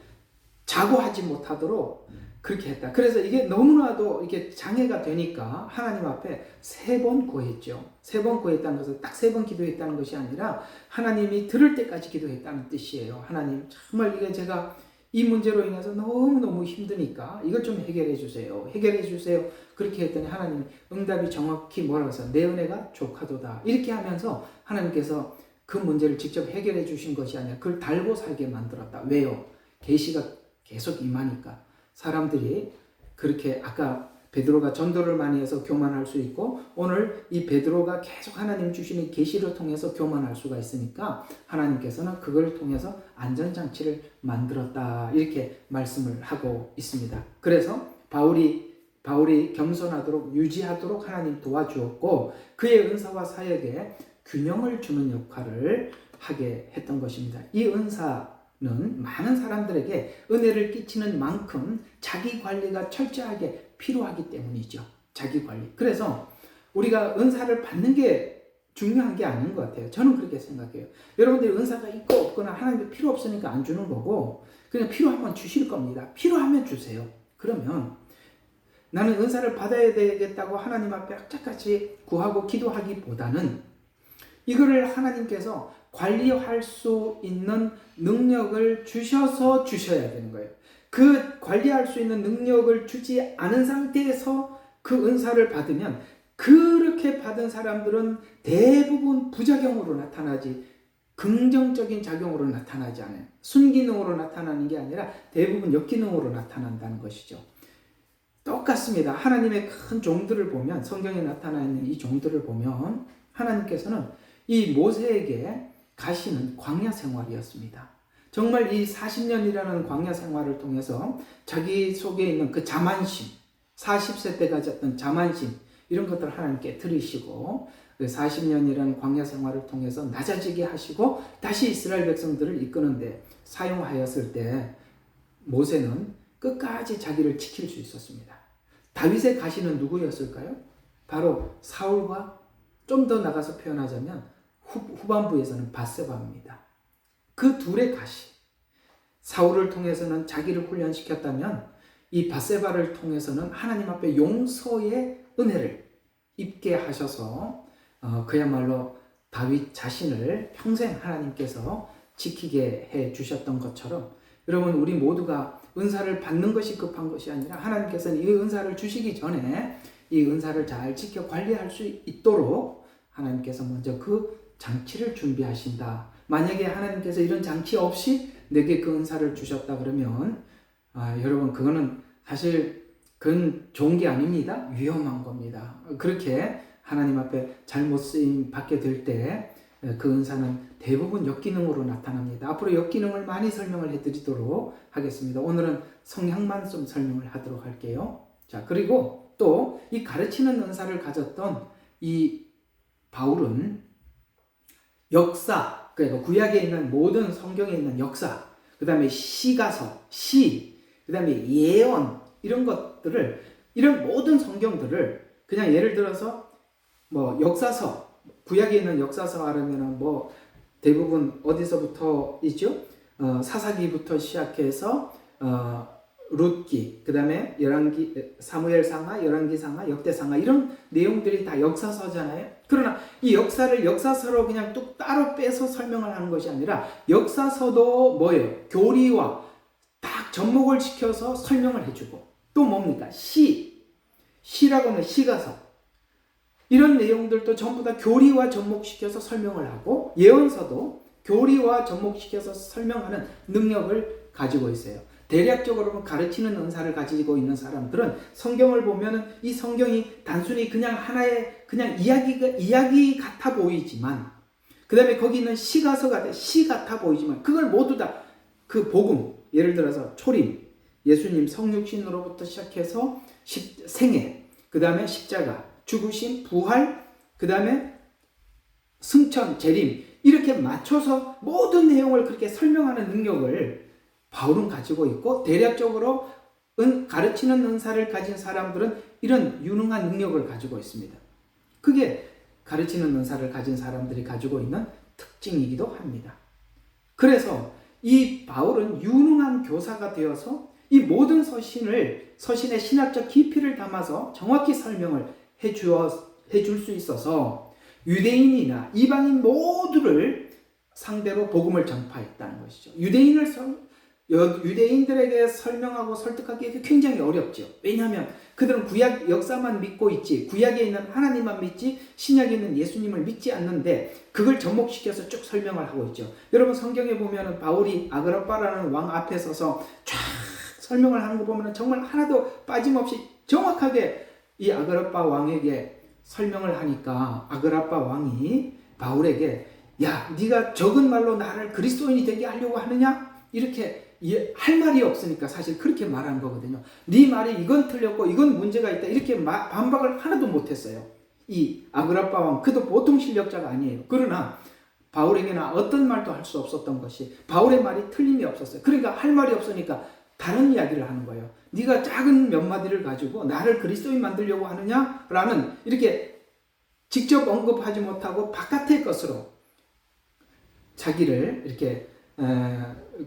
[SPEAKER 1] 자고하지 못하도록 그렇게 했다. 그래서 이게 너무나도 이게 장애가 되니까 하나님 앞에 3번 구했죠. 3번 구했다는 것은 딱 3번 기도했다는 것이 아니라 하나님이 들을 때까지 기도했다는 뜻이에요. 하나님, 정말 이게 제가 이 문제로 인해서 너무너무 힘드니까 이것 좀 해결해 주세요. 해결해 주세요. 그렇게 했더니 하나님이 응답이 정확히 뭐라고 해서 내 은혜가 족하도다. 이렇게 하면서 하나님께서 그 문제를 직접 해결해 주신 것이 아니라 그걸 달고 살게 만들었다. 왜요? 계시가 계속 임하니까. 사람들이 그렇게 아까 베드로가 전도를 많이 해서 교만할 수 있고 오늘 이 베드로가 계속 하나님 주시는 계시를 통해서 교만할 수가 있으니까 하나님께서는 그걸 통해서 안전장치를 만들었다. 이렇게 말씀을 하고 있습니다. 그래서 바울이 겸손하도록 유지하도록 하나님 도와주었고 그의 은사와 사역에 균형을 주는 역할을 하게 했던 것입니다. 이 은사는 많은 사람들에게 은혜를 끼치는 만큼 자기 관리가 철저하게 필요하기 때문이죠. 자기 관리. 그래서 우리가 은사를 받는 게 중요한 게 아닌 것 같아요. 저는 그렇게 생각해요. 여러분들이 은사가 있고 없거나 하나님께 필요 없으니까 안 주는 거고 그냥 필요하면 주실 겁니다. 필요하면 주세요. 그러면 나는 은사를 받아야 되겠다고 하나님 앞에 악착같이 구하고 기도하기보다는 이거를 하나님께서 관리할 수 있는 능력을 주셔서 주셔야 되는 거예요. 그 관리할 수 있는 능력을 주지 않은 상태에서 그 은사를 받으면 그렇게 받은 사람들은 대부분 부작용으로 나타나지 긍정적인 작용으로 나타나지 않아요. 순기능으로 나타나는 게 아니라 대부분 역기능으로 나타난다는 것이죠. 똑같습니다. 하나님의 큰 종들을 보면 성경에 나타나 있는 이 종들을 보면 하나님께서는 이 모세에게 가시는 광야 생활이었습니다. 정말 이 40년이라는 광야 생활을 통해서 자기 속에 있는 그 자만심, 40세 때 가졌던 자만심, 이런 것들을 하나님께 들이시고 40년이라는 광야 생활을 통해서 낮아지게 하시고 다시 이스라엘 백성들을 이끄는데 사용하였을 때 모세는 끝까지 자기를 지킬 수 있었습니다. 다윗의 가시는 누구였을까요? 바로 사울과 좀 더 나가서 표현하자면 후반부에서는 밧세바입니다. 그 둘의 가시. 사울을 통해서는 자기를 훈련시켰다면 이 밧세바를 통해서는 하나님 앞에 용서의 은혜를 입게 하셔서 그야말로 다윗 자신을 평생 하나님께서 지키게 해 주셨던 것처럼 여러분 우리 모두가 은사를 받는 것이 급한 것이 아니라 하나님께서는 이 은사를 주시기 전에 이 은사를 잘 지켜 관리할 수 있도록 하나님께서 먼저 그 장치를 준비하신다. 만약에 하나님께서 이런 장치 없이 내게 그 은사를 주셨다 그러면 여러분 그거는 사실 그건 좋은 게 아닙니다. 위험한 겁니다. 그렇게 하나님 앞에 잘못 쓰임 받게 될 때 그 은사는 대부분 역기능으로 나타납니다. 앞으로 역기능을 많이 설명을 해드리도록 하겠습니다. 오늘은 성향만 좀 설명을 하도록 할게요. 자, 그리고 또 이 가르치는 은사를 가졌던 이 바울은 역사, 그러니까 구약에 있는 모든 성경에 있는 역사, 그 다음에 시가서, 시, 그 다음에 예언, 이런 것들을, 이런 모든 성경들을 그냥 예를 들어서 뭐 역사서, 구약에 있는 역사서 하려면 뭐 대부분 어디서부터 있죠? 사사기부터 시작해서 룻기, 그 다음에 사무엘상하, 열왕기상하, 역대상하 이런 내용들이 다 역사서잖아요. 그러나 이 역사를 역사서로 그냥 뚝 따로 빼서 설명을 하는 것이 아니라 역사서도 뭐예요? 교리와 딱 접목을 시켜서 설명을 해주고 또 뭡니까? 시라고 하면 시가서 이런 내용들도 전부 다 교리와 접목시켜서 설명을 하고 예언서도 교리와 접목시켜서 설명하는 능력을 가지고 있어요. 대략적으로 가르치는 은사를 가지고 있는 사람들은 성경을 보면은 이 성경이 단순히 그냥 하나의 그냥 이야기 같아 보이지만 그 다음에 거기 있는 시 같아 보이지만 그걸 모두 다 그 복음, 예를 들어서 초림, 예수님 성육신으로부터 시작해서 생애, 그 다음에 십자가, 죽으심, 부활, 그 다음에 승천, 재림 이렇게 맞춰서 모든 내용을 그렇게 설명하는 능력을 바울은 가지고 있고 대략적으로 가르치는 은사를 가진 사람들은 이런 유능한 능력을 가지고 있습니다. 그게 가르치는 은사를 가진 사람들이 가지고 있는 특징이기도 합니다. 그래서 이 바울은 유능한 교사가 되어서 이 모든 서신의 신학적 깊이를 담아서 정확히 설명을 해줄 수 있어서 유대인이나 이방인 모두를 상대로 복음을 전파했다는 것이죠. 유대인들에게 설명하고 설득하기 굉장히 어렵죠. 왜냐하면 그들은 구약 역사만 믿고 있지 구약에 있는 하나님만 믿지 신약에 있는 예수님을 믿지 않는데 그걸 접목시켜서 쭉 설명을 하고 있죠. 여러분 성경에 보면 바울이 아그라빠라는 왕 앞에 서서 쫙 설명을 하는 거 보면 정말 하나도 빠짐없이 정확하게 이 아그라빠 왕에게 설명을 하니까 아그라빠 왕이 바울에게 야 네가 적은 말로 나를 그리스도인이 되게 하려고 하느냐? 이렇게 할 말이 없으니까 사실 그렇게 말한 거거든요. 네 말이 이건 틀렸고 이건 문제가 있다 이렇게 반박을 하나도 못했어요. 이 아그라빠 왕 그도 보통 실력자가 아니에요. 그러나 바울에게는 어떤 말도 할 수 없었던 것이 바울의 말이 틀림이 없었어요. 그러니까 할 말이 없으니까 다른 이야기를 하는 거예요. 네가 작은 몇 마디를 가지고 나를 그리스도인 만들려고 하느냐라는 이렇게 직접 언급하지 못하고 바깥의 것으로 자기를 이렇게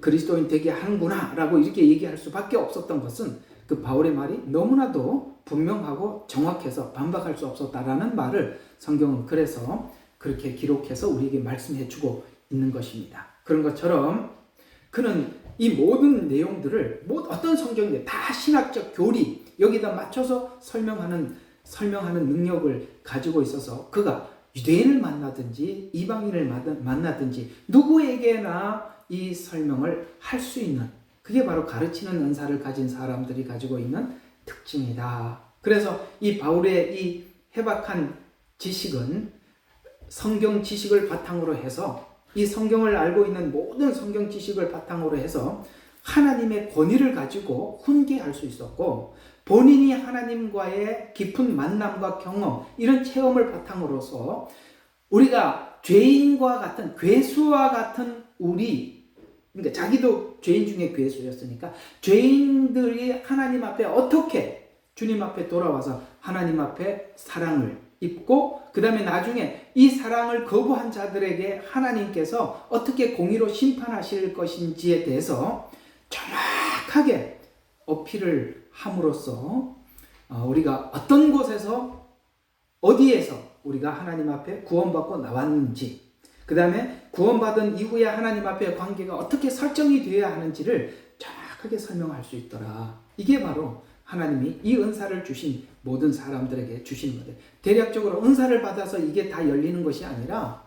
[SPEAKER 1] 그리스도인 되게 하는구나 라고 이렇게 얘기할 수밖에 없었던 것은 그 바울의 말이 너무나도 분명하고 정확해서 반박할 수 없었다라는 말을 성경은 그래서 그렇게 기록해서 우리에게 말씀해 주고 있는 것입니다. 그런 것처럼 그는 이 모든 내용들을 어떤 성경인데 다 신학적 교리 여기다 맞춰서 설명하는 능력을 가지고 있어서 그가 유대인을 만나든지 이방인을 만나든지 누구에게나 이 설명을 할 수 있는 그게 바로 가르치는 은사를 가진 사람들이 가지고 있는 특징이다. 그래서 이 바울의 이 해박한 지식은 성경 지식을 바탕으로 해서 이 성경을 알고 있는 모든 성경 지식을 바탕으로 해서 하나님의 권위를 가지고 훈계할 수 있었고 본인이 하나님과의 깊은 만남과 경험 이런 체험을 바탕으로서 우리가 죄인과 같은 괴수와 같은 그러니까 자기도 죄인 중에 괴수였으니까 죄인들이 하나님 앞에 어떻게 주님 앞에 돌아와서 하나님 앞에 사랑을 입고 그 다음에 나중에 이 사랑을 거부한 자들에게 하나님께서 어떻게 공의로 심판하실 것인지에 대해서 정확하게 어필을 함으로써 우리가 어떤 곳에서 어디에서 우리가 하나님 앞에 구원받고 나왔는지 그 다음에 구원받은 이후에 하나님 앞에 관계가 어떻게 설정이 되어야 하는지를 정확하게 설명할 수 있더라. 이게 바로 하나님이 이 은사를 주신 모든 사람들에게 주시는 거예요. 대략적으로 은사를 받아서 이게 다 열리는 것이 아니라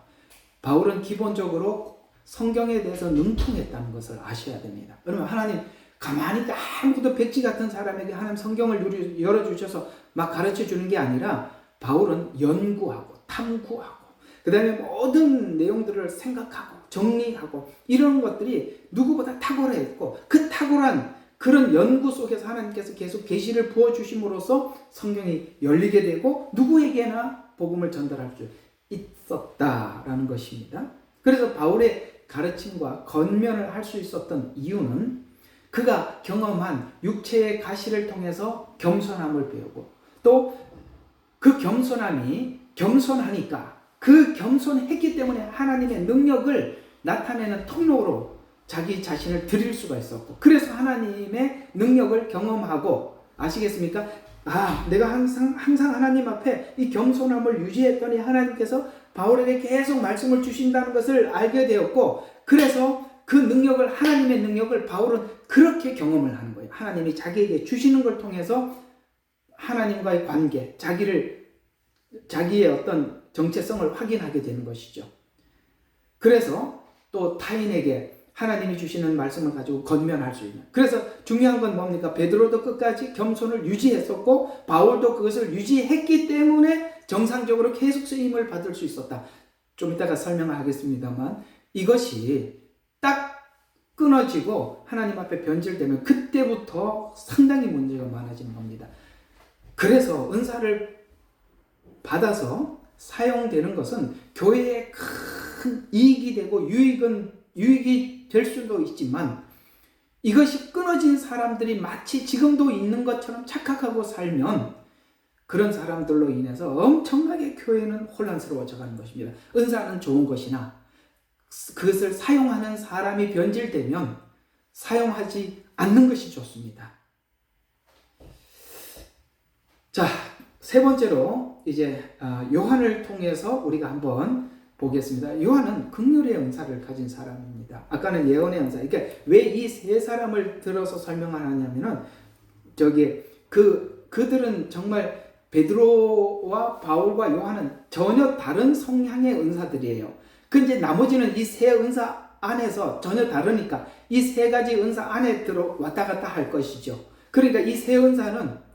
[SPEAKER 1] 바울은 기본적으로 성경에 대해서 능통했다는 것을 아셔야 됩니다. 그러면 하나님 가만히 아무것도 백지 같은 사람에게 하나님 성경을 열어주셔서 막 가르쳐 주는 게 아니라 바울은 연구하고 탐구하고 그 다음에 모든 내용들을 생각하고 정리하고 이런 것들이 누구보다 탁월했고 그 탁월한 그런 연구 속에서 하나님께서 계속 계시를 부어주심으로써 성경이 열리게 되고 누구에게나 복음을 전달할 수 있었다라는 것입니다. 그래서 바울의 가르침과 권면을 할 수 있었던 이유는 그가 경험한 육체의 가시를 통해서 겸손함을 배우고 또 그 겸손함이 겸손하니까 그 겸손했기 때문에 하나님의 능력을 나타내는 통로로 자기 자신을 드릴 수가 있었고 그래서 하나님의 능력을 경험하고 아시겠습니까? 내가 항상 하나님 앞에 이 겸손함을 유지했더니 하나님께서 바울에게 계속 말씀을 주신다는 것을 알게 되었고 그래서 그 능력을 하나님의 능력을 바울은 그렇게 경험을 하는 거예요. 하나님이 자기에게 주시는 걸 통해서 하나님과의 관계, 자기의 어떤 정체성을 확인하게 되는 것이죠. 그래서 또 타인에게 하나님이 주시는 말씀을 가지고 권면할 수 있는. 그래서 중요한 건 뭡니까? 베드로도 끝까지 겸손을 유지했었고 바울도 그것을 유지했기 때문에 정상적으로 계속 쓰임을 받을 수 있었다. 좀 이따가 설명을 하겠습니다만 이것이 딱 끊어지고 하나님 앞에 변질되면 그때부터 상당히 문제가 많아지는 겁니다. 그래서 은사를 받아서 사용되는 것은 교회에 큰 이익이 되고 유익이 될 수도 있지만 이것이 끊어진 사람들이 마치 지금도 있는 것처럼 착각하고 살면 그런 사람들로 인해서 엄청나게 교회는 혼란스러워져 가는 것입니다. 은사는 좋은 것이나 그것을 사용하는 사람이 변질되면 사용하지 않는 것이 좋습니다. 자, 세 번째로 이제 요한을 통해서 우리가 한번 보겠습니다. 요한은 긍휼의 은사를 가진 사람입니다. 아까는 예언의 은사. 그러니까 왜 이 세 사람을 들어서 설명하냐면은 그들은 정말 베드로와 바울과 요한은 전혀 다른 성향의 은사들이에요. 근데 나머지는 이 세 은사 안에서 전혀 다르니까 이 세 가지 은사 안에 들어 왔다 갔다 할 것이죠. 그러니까 이 세 은사는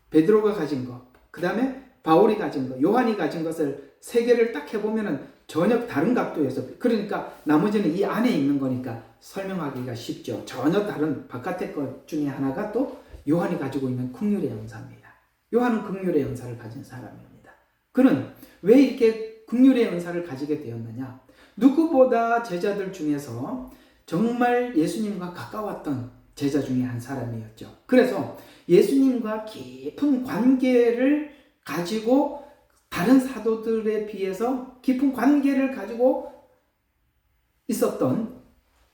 [SPEAKER 1] 베드로가 가진 것, 그 다음에 바울이 가진 것, 요한이 가진 것을 세 개를 딱 해보면은 전혀 다른 각도에서, 그러니까 나머지는 이 안에 있는 거니까 설명하기가 쉽죠. 전혀 다른 바깥의 것 중에 하나가 또 요한이 가지고 있는 긍휼의 은사입니다. 요한은 긍휼의 은사를 가진 사람입니다. 그는 왜 이렇게 긍휼의 은사를 가지게 되었느냐? 누구보다 제자들 중에서 정말 예수님과 가까웠던 제자 중에 한 사람이었죠. 그래서 예수님과 깊은 관계를 가지고 다른 사도들에 비해서 깊은 관계를 가지고 있었던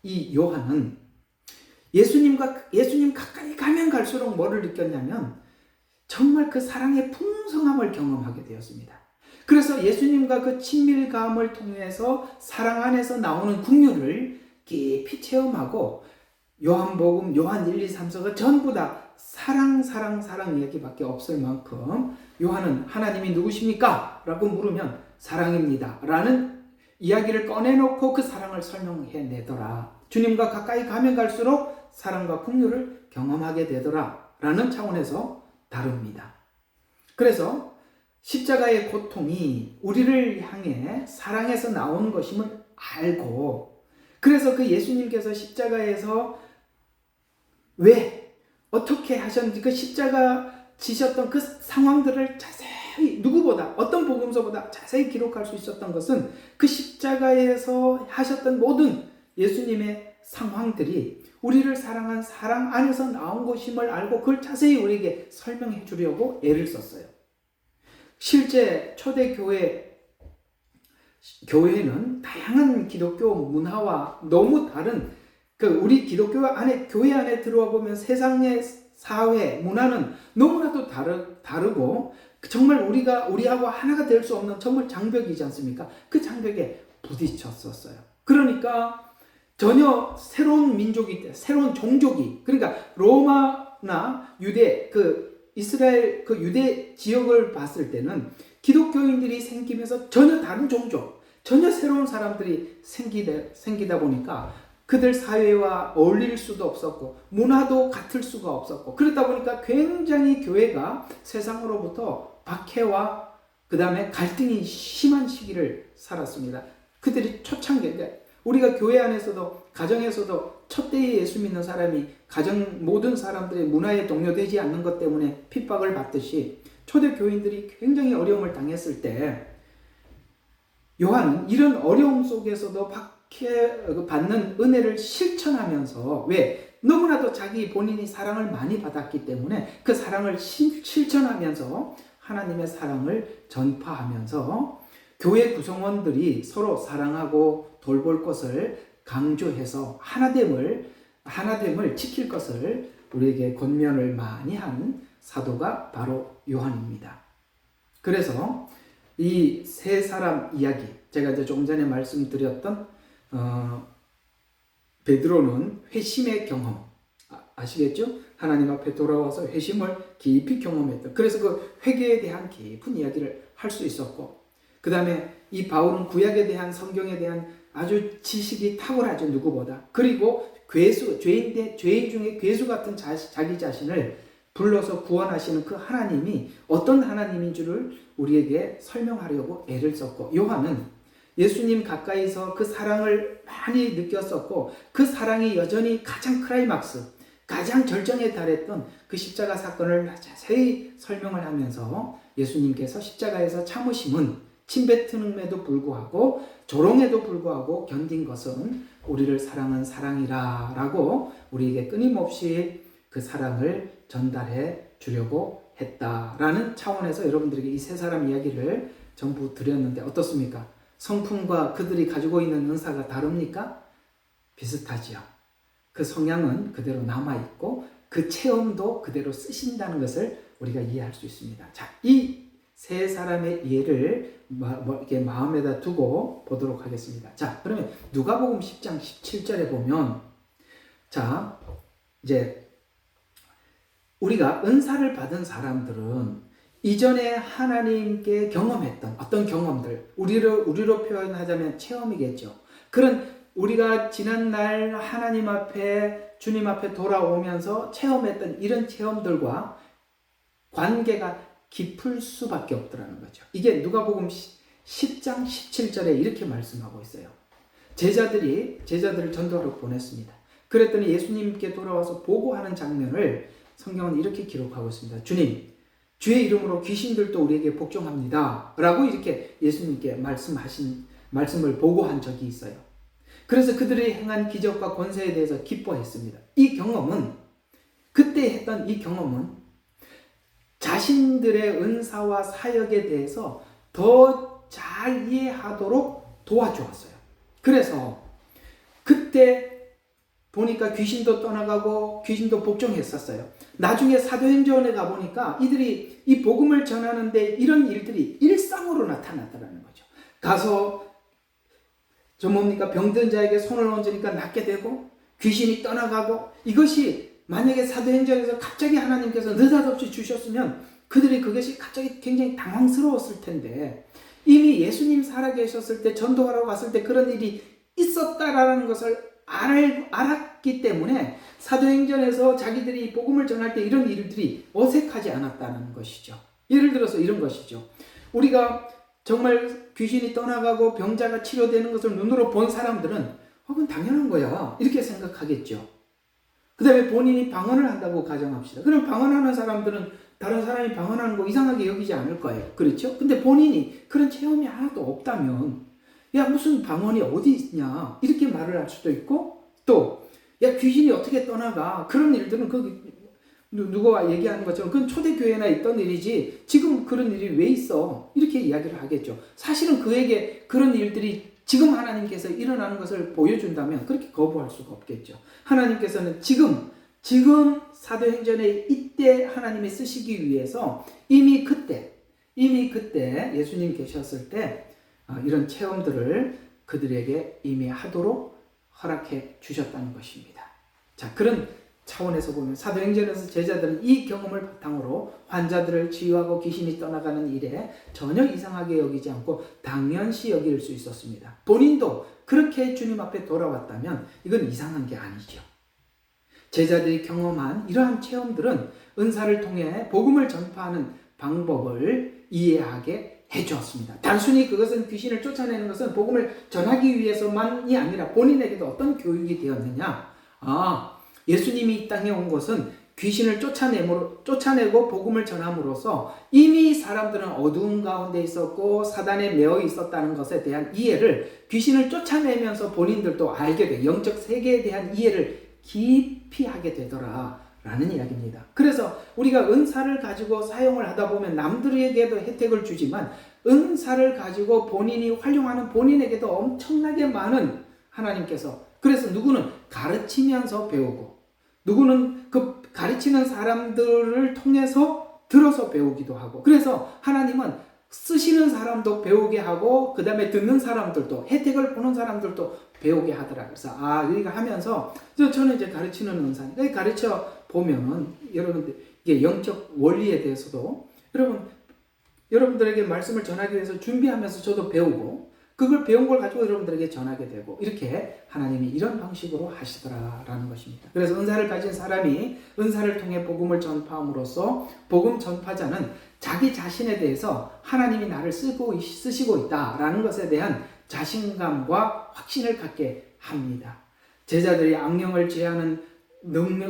[SPEAKER 1] 이 요한은 예수님 가까이 가면 갈수록 뭐를 느꼈냐면 정말 그 사랑의 풍성함을 경험하게 되었습니다. 그래서 예수님과 그 친밀감을 통해서 사랑 안에서 나오는 긍휼을 깊이 체험하고 요한복음, 요한 1, 2, 3서가 전부 다 사랑 이야기밖에 없을 만큼 요한은 하나님이 누구십니까? 라고 물으면 사랑입니다 라는 이야기를 꺼내놓고 그 사랑을 설명해내더라. 주님과 가까이 가면 갈수록 사랑과 긍휼을 경험하게 되더라 라는 차원에서 다룹니다. 그래서 십자가의 고통이 우리를 향해 사랑에서 나오는 것임을 알고, 그래서 그 예수님께서 십자가에서 왜 어떻게 하셨는지 그 십자가 지셨던 그 상황들을 자세히 누구보다 어떤 복음서보다 자세히 기록할 수 있었던 것은 그 십자가에서 하셨던 모든 예수님의 상황들이 우리를 사랑한 사랑 안에서 나온 것임을 알고 그걸 자세히 우리에게 설명해 주려고 애를 썼어요. 실제 초대 교회는 다양한 기독교 문화와 너무 다른 우리 기독교 안에 교회 안에 들어와 보면 세상의 사회 문화는 너무나도 다르고 정말 우리하고 하나가 될 수 없는 정말 장벽이지 않습니까? 그 장벽에 부딪혔었어요. 그러니까 전혀 새로운 민족이, 새로운 종족이, 그러니까 로마나 유대, 이스라엘 유대 지역을 봤을 때는 기독교인들이 생기면서 전혀 다른 종족, 전혀 새로운 사람들이 생기다 보니까 그들 사회와 어울릴 수도 없었고 문화도 같을 수가 없었고, 그러다 보니까 굉장히 교회가 세상으로부터 박해와 그 다음에 갈등이 심한 시기를 살았습니다. 그들이 초창기, 우리가 교회 안에서도 가정에서도 첫 때에 예수 믿는 사람이 가정 모든 사람들의 문화에 동요되지 않는 것 때문에 핍박을 받듯이 초대 교인들이 굉장히 어려움을 당했을 때 요한은 이런 어려움 속에서도 받는 은혜를 실천하면서, 왜? 너무나도 본인이 사랑을 많이 받았기 때문에 그 사랑을 실천하면서 하나님의 사랑을 전파하면서 교회 구성원들이 서로 사랑하고 돌볼 것을 강조해서 하나됨을 지킬 것을 우리에게 권면을 많이 한 사도가 바로 요한입니다. 그래서 이 세 사람 이야기, 제가 이제 조금 전에 말씀드렸던 베드로는 회심의 경험, 아시겠죠? 하나님 앞에 돌아와서 회심을 깊이 경험했던, 그래서 그 회개에 대한 깊은 이야기를 할 수 있었고, 그 다음에 이 바울은 구약에 대한, 성경에 대한 아주 지식이 탁월하죠, 누구보다. 그리고 죄인 중에 괴수 같은 자기 자신을 불러서 구원하시는 그 하나님이 어떤 하나님인 줄을 우리에게 설명하려고 애를 썼고, 요한은 예수님 가까이서 그 사랑을 많이 느꼈었고, 그 사랑이 여전히 가장 클라이막스, 가장 절정에 달했던 그 십자가 사건을 자세히 설명을 하면서 예수님께서 십자가에서 참으심은 침뱉음에도 불구하고 조롱에도 불구하고 견딘 것은 우리를 사랑한 사랑이라 라고 우리에게 끊임없이 그 사랑을 전달해 주려고 했다라는 차원에서 여러분들에게 이 세 사람 이야기를 전부 드렸는데 어떻습니까? 성품과 그들이 가지고 있는 은사가 다릅니까? 비슷하지요. 그 성향은 그대로 남아있고 그 체험도 그대로 쓰신다는 것을 우리가 이해할 수 있습니다. 자, 이 세 사람의 예를 이렇게 마음에다 두고 보도록 하겠습니다. 자, 그러면 누가복음 10장 17절에 보면, 자, 이제 우리가 은사를 받은 사람들은 이전에 하나님께 경험했던 어떤 경험들, 우리로 표현하자면 체험이겠죠. 그런 우리가 지난날 하나님 앞에, 주님 앞에 돌아오면서 체험했던 이런 체험들과 관계가 깊을 수밖에 없더라는 거죠. 이게 누가복음 10장 17절에 이렇게 말씀하고 있어요. 제자들을 전도하러 보냈습니다. 그랬더니 예수님께 돌아와서 보고하는 장면을 성경은 이렇게 기록하고 있습니다. 주님, 주의 이름으로 귀신들도 우리에게 복종합니다 라고 이렇게 예수님께 말씀을 보고한 적이 있어요. 그래서 그들이 행한 기적과 권세에 대해서 기뻐했습니다. 그때 했던 이 경험은 자신들의 은사와 사역에 대해서 더 잘 이해하도록 도와주었어요. 그래서 그때 보니까 귀신도 떠나가고 귀신도 복종했었어요. 나중에 사도행전에 가보니까 이들이 이 복음을 전하는데 이런 일들이 일상으로 나타났다는 거죠. 가서 병든 자에게 손을 얹으니까 낫게 되고 귀신이 떠나가고, 이것이 만약에 사도행전에서 갑자기 하나님께서 느닷없이 주셨으면 그들이 그것이 갑자기 굉장히 당황스러웠을 텐데, 이미 예수님 살아계셨을 때 전도하러 갔을 때 그런 일이 있었다라는 것을 알았기 때문에 사도행전에서 자기들이 복음을 전할 때 이런 일들이 어색하지 않았다는 것이죠. 예를 들어서 이런 것이죠. 우리가 정말 귀신이 떠나가고 병자가 치료되는 것을 눈으로 본 사람들은 그건 당연한 거야 이렇게 생각하겠죠. 그 다음에 본인이 방언을 한다고 가정합시다. 그럼 방언하는 사람들은 다른 사람이 방언하는 거 이상하게 여기지 않을 거예요. 그렇죠? 근데 본인이 그런 체험이 하나도 없다면 야 무슨 방언이 어디 있냐 이렇게 말을 할 수도 있고, 또 야 귀신이 어떻게 떠나가, 그런 일들은 누가 얘기하는 것처럼 그건 초대교회나 있던 일이지 지금 그런 일이 왜 있어 이렇게 이야기를 하겠죠. 사실은 그에게 그런 일들이 지금 하나님께서 일어나는 것을 보여준다면 그렇게 거부할 수가 없겠죠. 하나님께서는 지금 사도행전의 이때 하나님이 쓰시기 위해서 이미 그때 예수님 계셨을 때 이런 체험들을 그들에게 이미 하도록 허락해 주셨다는 것입니다. 자, 그런 차원에서 보면 사도행전에서 제자들은 이 경험을 바탕으로 환자들을 치유하고 귀신이 떠나가는 일에 전혀 이상하게 여기지 않고 당연시 여길 수 있었습니다. 본인도 그렇게 주님 앞에 돌아왔다면 이건 이상한 게 아니죠. 제자들이 경험한 이러한 체험들은 은사를 통해 복음을 전파하는 방법을 이해하게 해주었습니다. 단순히 그것은 귀신을 쫓아내는 것은 복음을 전하기 위해서만이 아니라 본인에게도 어떤 교육이 되었느냐. 예수님이 이 땅에 온 것은 귀신을 쫓아내고 복음을 전함으로써 이미 사람들은 어두운 가운데 있었고 사단에 매여 있었다는 것에 대한 이해를 귀신을 쫓아내면서 본인들도 알게 돼 영적 세계에 대한 이해를 깊이 하게 되더라 라는 이야기입니다. 그래서 우리가 은사를 가지고 사용을 하다 보면 남들에게도 혜택을 주지만 은사를 가지고 본인이 활용하는 본인에게도 엄청나게 많은 하나님께서, 그래서 누구는 가르치면서 배우고 누구는 그 가르치는 사람들을 통해서 들어서 배우기도 하고, 그래서 하나님은 쓰시는 사람도 배우게 하고 그 다음에 듣는 사람들도 혜택을 보는 사람들도 배우게 하더라. 그래서 우리가 하면서 저는 이제 가르치는 은사니까 가르쳐 보면은 여러분들 이게 영적 원리에 대해서도 여러분들에게 말씀을 전하기 위해서 준비하면서 저도 배우고 그걸 배운 걸 가지고 여러분들에게 전하게 되고 이렇게 하나님이 이런 방식으로 하시더라라는 것입니다. 그래서 은사를 가진 사람이 은사를 통해 복음을 전파함으로써 복음 전파자는 자기 자신에 대해서 하나님이 나를 쓰시고 있다라는 것에 대한 자신감과 확신을 갖게 합니다. 제자들이 악령을 제하는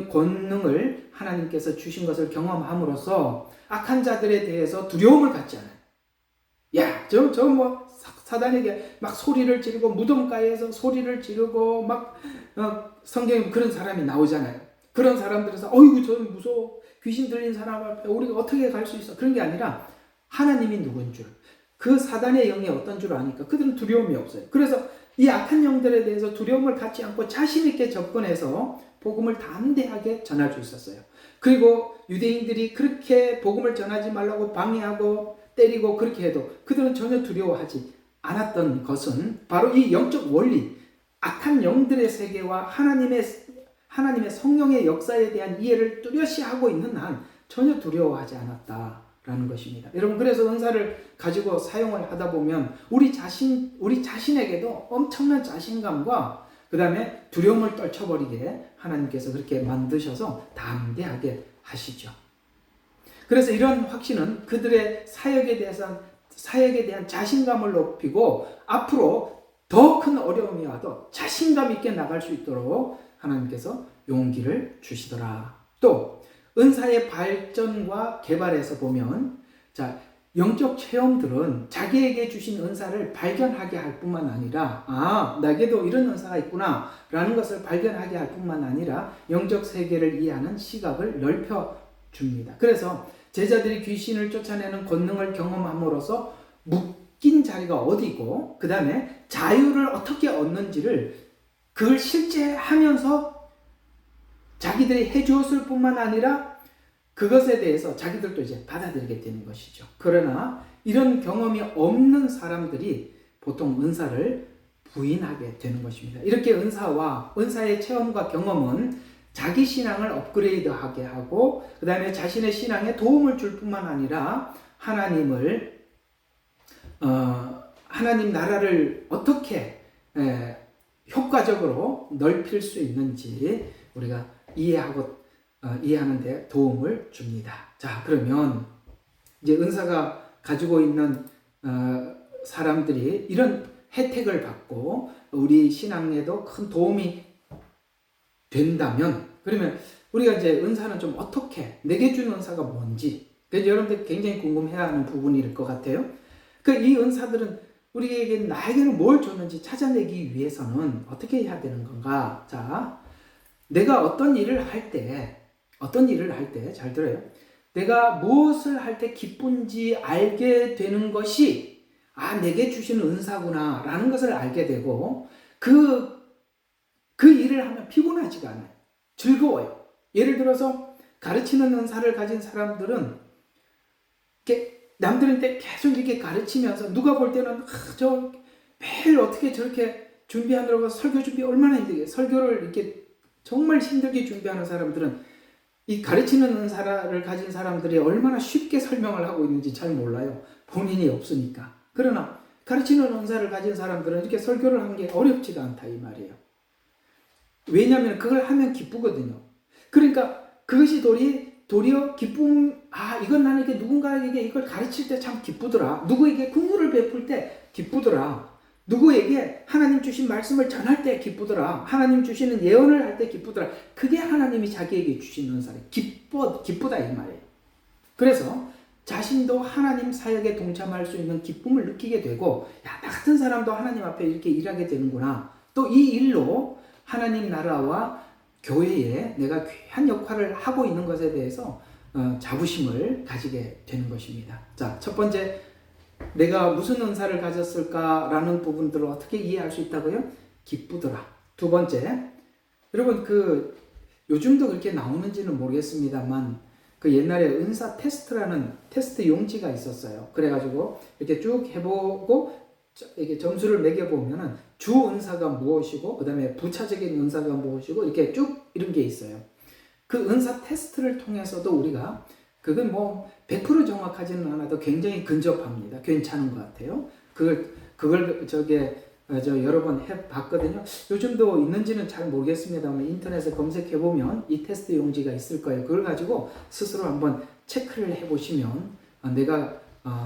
[SPEAKER 1] 권능을 하나님께서 주신 것을 경험함으로써 악한 자들에 대해서 두려움을 갖지 않아요. 야, 사단에게 막 소리를 지르고 무덤가에서 소리를 지르고 막 성경에 그런 사람이 나오잖아요. 그런 사람들에서 어이구 저는 무서워, 귀신 들린 사람 앞에 우리가 어떻게 갈 수 있어, 그런 게 아니라 하나님이 누군 줄, 그 사단의 영이 어떤 줄 아니까 그들은 두려움이 없어요. 그래서 이 악한 영들에 대해서 두려움을 갖지 않고 자신 있게 접근해서 복음을 담대하게 전할 수 있었어요. 그리고 유대인들이 그렇게 복음을 전하지 말라고 방해하고 때리고 그렇게 해도 그들은 전혀 두려워하지 않았던 것은 바로 이 영적 원리, 악한 영들의 세계와 하나님의 성령의 역사에 대한 이해를 뚜렷이 하고 있는 한 전혀 두려워하지 않았다라는 것입니다. 여러분, 그래서 은사를 가지고 사용을 하다 보면 우리 자신에게도 엄청난 자신감과 그 다음에 두려움을 떨쳐버리게 하나님께서 그렇게 만드셔서 담대하게 하시죠. 그래서 이런 확신은 그들의 사역에 대한 자신감을 높이고 앞으로 더 큰 어려움이 와도 자신감 있게 나갈 수 있도록 하나님께서 용기를 주시더라. 또 은사의 발전과 개발에서 보면 영적 체험들은 자기에게 주신 은사를 발견하게 할 뿐만 아니라 나에게도 이런 은사가 있구나 라는 것을 발견하게 할 뿐만 아니라 영적 세계를 이해하는 시각을 넓혀줍니다. 그래서 제자들이 귀신을 쫓아내는 권능을 경험함으로써 묶인 자리가 어디고 그 다음에 자유를 어떻게 얻는지를 그걸 실제 하면서 자기들이 해주었을 뿐만 아니라 그것에 대해서 자기들도 이제 받아들이게 되는 것이죠. 그러나 이런 경험이 없는 사람들이 보통 은사를 부인하게 되는 것입니다. 이렇게 은사의 체험과 경험은 자기 신앙을 업그레이드하게 하고 그 다음에 자신의 신앙에 도움을 줄 뿐만 아니라 하나님 나라를 어떻게 효과적으로 넓힐 수 있는지 우리가 이해하는 데 도움을 줍니다. 자, 그러면 이제 은사가 가지고 있는 사람들이 이런 혜택을 받고 우리 신앙에도 큰 도움이 된다면, 그러면 우리가 이제 은사는 좀 어떻게, 내게 준 은사가 뭔지, 그래서 여러분들 굉장히 궁금해하는 부분일 것 같아요. 이 은사들은 우리에게, 나에게는 뭘 줬는지 찾아내기 위해서는 어떻게 해야 되는 건가? 자, 내가 어떤 일을 할 때, 잘 들어요. 내가 무엇을 할 때 기쁜지 알게 되는 것이, 내게 주신 은사구나 라는 것을 알게 되고, 그 일을 하면 피곤하지가 않아요. 즐거워요. 예를 들어서 가르치는 은사를 가진 사람들은 이렇게 남들한테 계속 이렇게 가르치면서, 누가 볼 때는 저 매일 어떻게 저렇게 준비하느라고, 설교 준비 얼마나 힘들게, 설교를 이렇게 정말 힘들게 준비하는 사람들은 이 가르치는 은사를 가진 사람들이 얼마나 쉽게 설명을 하고 있는지 잘 몰라요. 본인이 없으니까. 그러나 가르치는 은사를 가진 사람들은 이렇게 설교를 하는 게 어렵지가 않다 이 말이에요. 왜냐하면 그걸 하면 기쁘거든요. 그러니까 그것이 도리어 기쁨, 이건 나는 이게 누군가에게 이걸 가르칠 때 참 기쁘더라. 누구에게 긍휼을 베풀 때 기쁘더라. 누구에게 하나님 주신 말씀을 전할 때 기쁘더라. 하나님 주시는 예언을 할 때 기쁘더라. 그게 하나님이 자기에게 주신 은사래. 기쁘다 이 말이에요. 그래서 자신도 하나님 사역에 동참할 수 있는 기쁨을 느끼게 되고, 나 같은 사람도 하나님 앞에 이렇게 일하게 되는구나. 또 이 일로 하나님 나라와 교회에 내가 귀한 역할을 하고 있는 것에 대해서 자부심을 가지게 되는 것입니다. 자, 첫 번째, 내가 무슨 은사를 가졌을까라는 부분들을 어떻게 이해할 수 있다고요? 기쁘더라. 두 번째, 여러분 요즘도 그렇게 나오는지는 모르겠습니다만, 옛날에 은사 테스트라는 테스트 용지가 있었어요. 그래가지고 이렇게 쭉 해보고 이렇게 점수를 매겨보면은 주 은사가 무엇이고, 그 다음에 부차적인 은사가 무엇이고, 이렇게 쭉 이런 게 있어요. 그 은사 테스트를 통해서도 우리가, 그건 100% 정확하지는 않아도 굉장히 근접합니다. 괜찮은 것 같아요. 그걸 여러 번 해봤거든요. 요즘도 있는지는 잘 모르겠습니다만 인터넷에 검색해보면 이 테스트 용지가 있을 거예요. 그걸 가지고 스스로 한번 체크를 해보시면,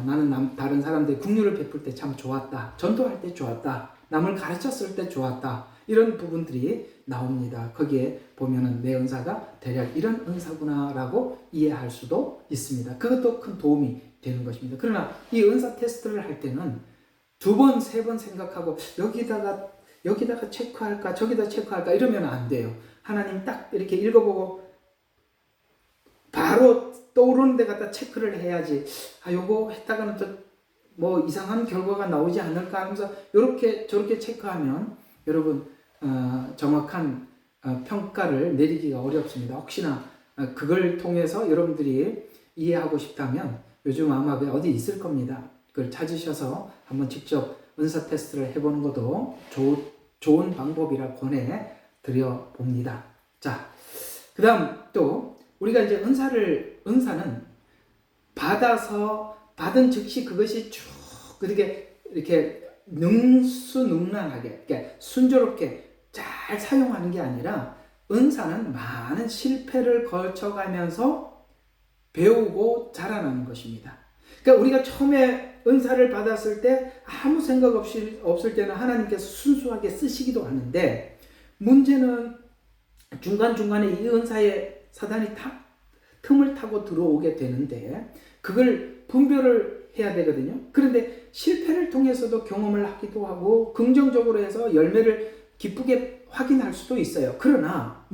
[SPEAKER 1] 나는 다른 사람들이 긍휼을 베풀 때 참 좋았다. 전도할 때 좋았다. 남을 가르쳤을 때 좋았다. 이런 부분들이 나옵니다. 거기에 보면은 내 은사가 대략 이런 은사구나라고 이해할 수도 있습니다. 그것도 큰 도움이 되는 것입니다. 그러나 이 은사 테스트를 할 때는 두 번, 세 번 생각하고 여기다가 체크할까, 저기다 체크할까 이러면 안 돼요. 하나님 딱 이렇게 읽어보고 바로 떠오르는 데 갖다 체크를 해야지. 요거 했다가는 또 이상한 결과가 나오지 않을까 하면서 이렇게 저렇게 체크하면 여러분 정확한 평가를 내리기가 어렵습니다. 혹시나 그걸 통해서 여러분들이 이해하고 싶다면 요즘 아마 어디 있을 겁니다. 그걸 찾으셔서 한번 직접 은사 테스트를 해보는 것도 좋은 방법이라 권해드려 봅니다. 자, 그 다음 또 우리가 이제 은사는 받은 즉시 그것이 쭉 이렇게 능수능란하게, 그러니까 순조롭게 잘 사용하는 게 아니라, 은사는 많은 실패를 거쳐가면서 배우고 자라나는 것입니다. 그러니까 우리가 처음에 은사를 받았을 때 아무 생각 없을 때는 하나님께서 순수하게 쓰시기도 하는데, 문제는 중간중간에 이 은사에 사단이 틈을 타고 들어오게 되는데, 그걸 분별을 해야 되거든요. 그런데 실패를 통해서도 경험을 하기도 하고 긍정적으로 해서 열매를 기쁘게 확인할 수도 있어요. 그러나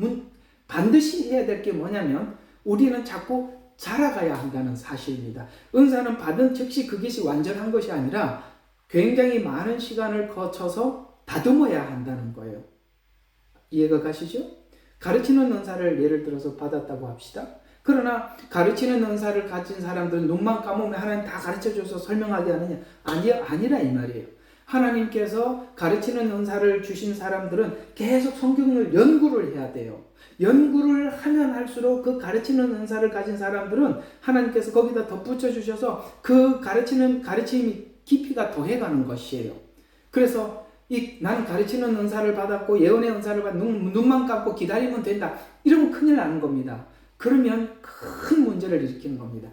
[SPEAKER 1] 반드시 해야 될 게 뭐냐면, 우리는 자꾸 자라가야 한다는 사실입니다. 은사는 받은 즉시 그것이 완전한 것이 아니라 굉장히 많은 시간을 거쳐서 다듬어야 한다는 거예요. 이해가 가시죠? 가르치는 은사를 예를 들어서 받았다고 합시다. 그러나 가르치는 은사를 가진 사람들은 눈만 감으면 하나님 다 가르쳐줘서 설명하게 하느냐? 아니라 이 말이에요. 하나님께서 가르치는 은사를 주신 사람들은 계속 성경을 연구를 해야 돼요. 연구를 하면 할수록 그 가르치는 은사를 가진 사람들은 하나님께서 거기다 덧붙여 주셔서 그 가르침이 깊이가 더해가는 것이에요. 그래서 나는 가르치는 은사를 받았고 예언의 은사를 받고 눈만 감고 기다리면 된다. 이러면 큰일 나는 겁니다. 그러면 큰 문제를 일으키는 겁니다.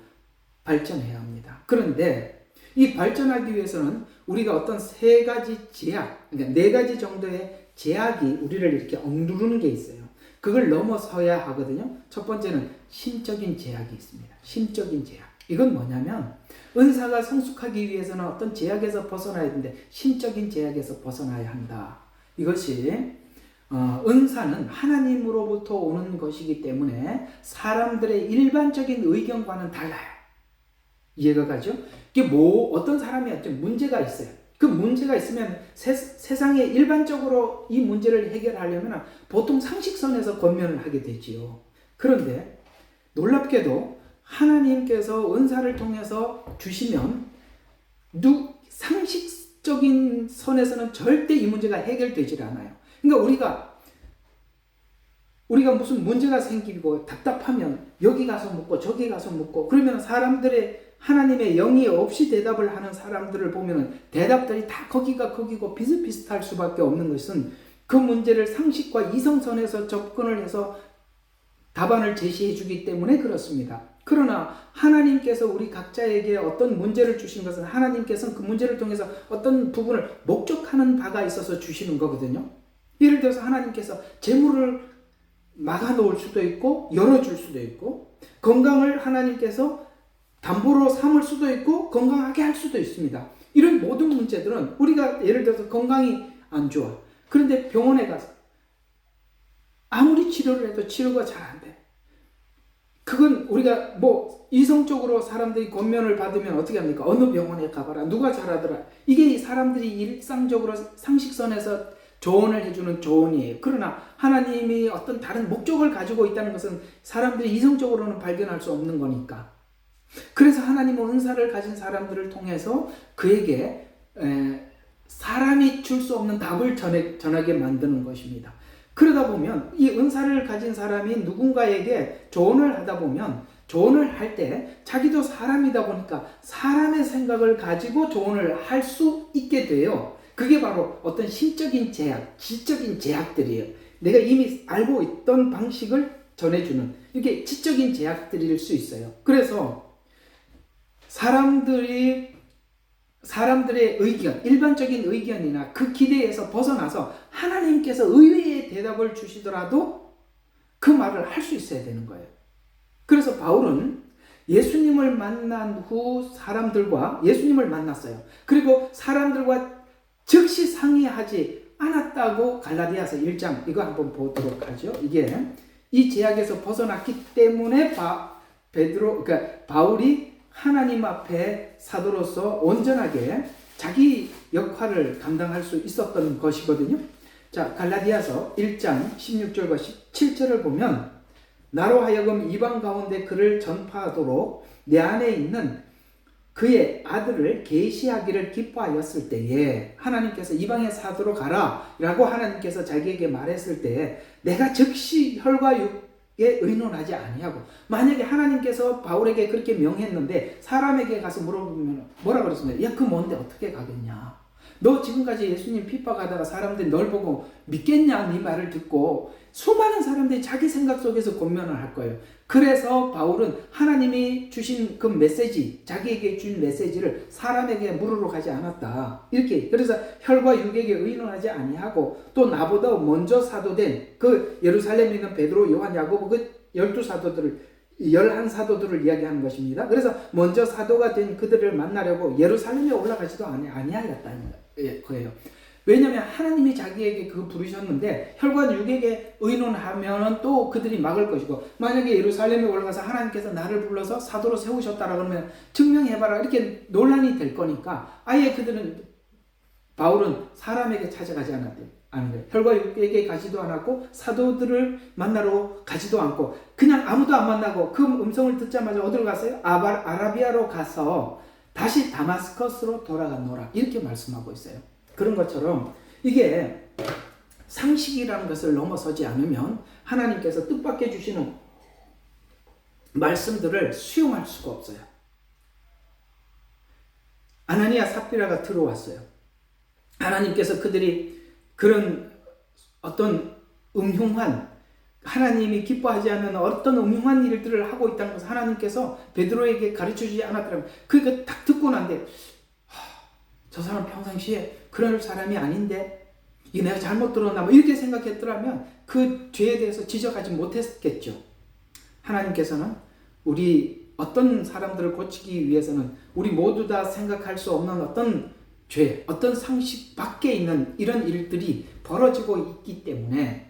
[SPEAKER 1] 발전해야 합니다. 그런데 이 발전하기 위해서는 우리가 어떤 세 가지 제약, 그러니까 네 가지 정도의 제약이 우리를 이렇게 억누르는 게 있어요. 그걸 넘어서야 하거든요. 첫 번째는 심적인 제약이 있습니다. 심적인 제약. 이건 뭐냐면 은사가 성숙하기 위해서는 어떤 제약에서 벗어나야 되는데 심적인 제약에서 벗어나야 한다. 이것이 은사는 하나님으로부터 오는 것이기 때문에 사람들의 일반적인 의견과는 달라요. 이해가 가죠? 이게 어떤 사람이 어떤 문제가 있어요. 그 문제가 있으면 세상에 일반적으로 이 문제를 해결하려면 보통 상식선에서 권면을 하게 되지요. 그런데 놀랍게도 하나님께서 은사를 통해서 주시면 상식적인 선에서는 절대 이 문제가 해결되질 않아요. 그러니까 우리가 무슨 문제가 생기고 답답하면 여기 가서 묻고 저기 가서 묻고 그러면 하나님의 영이 없이 대답을 하는 사람들을 보면 대답들이 다 거기가 거기고 비슷비슷할 수밖에 없는 것은 그 문제를 상식과 이성선에서 접근을 해서 답안을 제시해 주기 때문에 그렇습니다. 그러나 하나님께서 우리 각자에게 어떤 문제를 주신 것은 하나님께서는 그 문제를 통해서 어떤 부분을 목적하는 바가 있어서 주시는 거거든요. 예를 들어서 하나님께서 재물을 막아놓을 수도 있고 열어줄 수도 있고 건강을 하나님께서 담보로 삼을 수도 있고 건강하게 할 수도 있습니다. 이런 모든 문제들은 우리가 예를 들어서 건강이 안 좋아. 그런데 병원에 가서 아무리 치료를 해도 치료가 잘 안 돼. 그건 우리가 이성적으로 사람들이 권면을 받으면 어떻게 합니까? 어느 병원에 가봐라. 누가 잘하더라. 이게 사람들이 일상적으로 상식선에서 조언을 해주는 조언이에요. 그러나 하나님이 어떤 다른 목적을 가지고 있다는 것은 사람들이 이성적으로는 발견할 수 없는 거니까. 그래서 하나님은 은사를 가진 사람들을 통해서 그에게 사람이 줄 수 없는 답을 전하게 만드는 것입니다. 그러다 보면 이 은사를 가진 사람이 누군가에게 조언을 하다 보면 조언을 할 때 자기도 사람이다 보니까 사람의 생각을 가지고 조언을 할 수 있게 돼요. 그게 바로 어떤 심적인 제약, 지적인 제약들이에요. 내가 이미 알고 있던 방식을 전해주는 이게 지적인 제약들일 수 있어요. 그래서 사람들의 의견, 일반적인 의견이나 그 기대에서 벗어나서 하나님께서 의외의 대답을 주시더라도 그 말을 할 수 있어야 되는 거예요. 그래서 바울은 예수님을 만난 후 예수님을 만났어요. 그리고 사람들과 즉시 상의하지 않았다고 갈라디아서 1장 이거 한번 보도록 하죠. 이게 이 제약에서 벗어났기 때문에 바울이 하나님 앞에 사도로서 온전하게 자기 역할을 감당할 수 있었던 것이거든요. 자, 갈라디아서 1장 16절과 17절을 보면 나로 하여금 이방 가운데 그를 전파하도록 내 안에 있는 그의 아들을 계시하기를 기뻐하였을 때에 하나님께서 이방의 사도로 가라 라고 하나님께서 자기에게 말했을 때에 내가 즉시 혈과 육에 의논하지 아니하고 만약에 하나님께서 바울에게 그렇게 명했는데 사람에게 가서 물어보면 뭐라 그랬습니까? 야, 그 뭔데 어떻게 가겠냐? 너 지금까지 예수님 핍박하다가 사람들이 널 보고 믿겠냐? 네 말을 듣고 수많은 사람들이 자기 생각 속에서 권면을 할 거예요. 그래서 바울은 하나님이 주신 그 메시지, 자기에게 준 메시지를 사람에게 물으러 가지 않았다. 이렇게. 그래서 혈과 육에게 의논하지 아니하고 또 나보다 먼저 사도된 그 예루살렘에 있는 베드로, 요한, 야고보 그 12사도들을 11사도들을 이야기하는 것입니다. 그래서 먼저 사도가 된 그들을 만나려고 예루살렘에 올라가지도 아니하였다는 거예요. 왜냐하면 하나님이 자기에게 부르셨는데 혈과 육에게 의논하면 또 그들이 막을 것이고 만약에 예루살렘에 올라가서 하나님께서 나를 불러서 사도로 세우셨다라 그러면 증명해봐라 이렇게 논란이 될 거니까 아예 바울은 사람에게 찾아가지 않았대요. 혈과 육에게 가지도 않았고 사도들을 만나러 가지도 않고 그냥 아무도 안 만나고 그 음성을 듣자마자 어디로 갔어요? 아라비아로 가서 다시 다마스커스로 돌아가노라 이렇게 말씀하고 있어요. 그런 것처럼 이게 상식이라는 것을 넘어서지 않으면 하나님께서 뜻밖의 주시는 말씀들을 수용할 수가 없어요. 아나니아 삽비라가 들어왔어요. 하나님께서 그들이 그런 어떤 음흉한 하나님이 기뻐하지 않는 어떤 음흉한 일들을 하고 있다는 것을 하나님께서 베드로에게 가르쳐주지 않았더라면, 그러니까 딱 듣고 난데 저 사람 평상시에 그럴 사람이 아닌데 이게 내가 잘못 들었나 뭐 이렇게 생각했더라면 그 죄에 대해서 지적하지 못했겠죠. 하나님께서는 우리 어떤 사람들을 고치기 위해서는 우리 모두 다 생각할 수 없는 어떤 죄, 어떤 상식 밖에 있는 이런 일들이 벌어지고 있기 때문에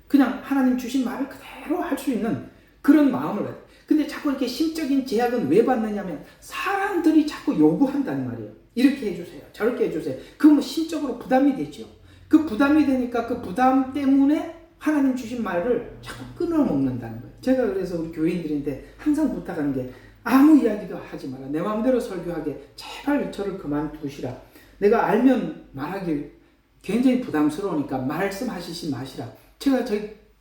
[SPEAKER 1] 그냥 하나님 주신 말을 그대로 할 수 있는 그런 마음을 가져요. 근데 자꾸 이렇게 심적인 제약은 왜 받느냐면 사람들이 자꾸 요구한다는 말이에요. 이렇게 해주세요. 저렇게 해주세요. 그건 뭐 심적으로 부담이 되죠. 그 부담이 되니까 그 부담 때문에 하나님 주신 말을 자꾸 끊어먹는다는 거예요. 제가 그래서 우리 교인들인데 항상 부탁하는 게 아무 이야기도 하지 마라. 내 마음대로 설교하게 제발 저를 그만두시라. 내가 알면 말하기 굉장히 부담스러우니까 말씀하시지 마시라. 제가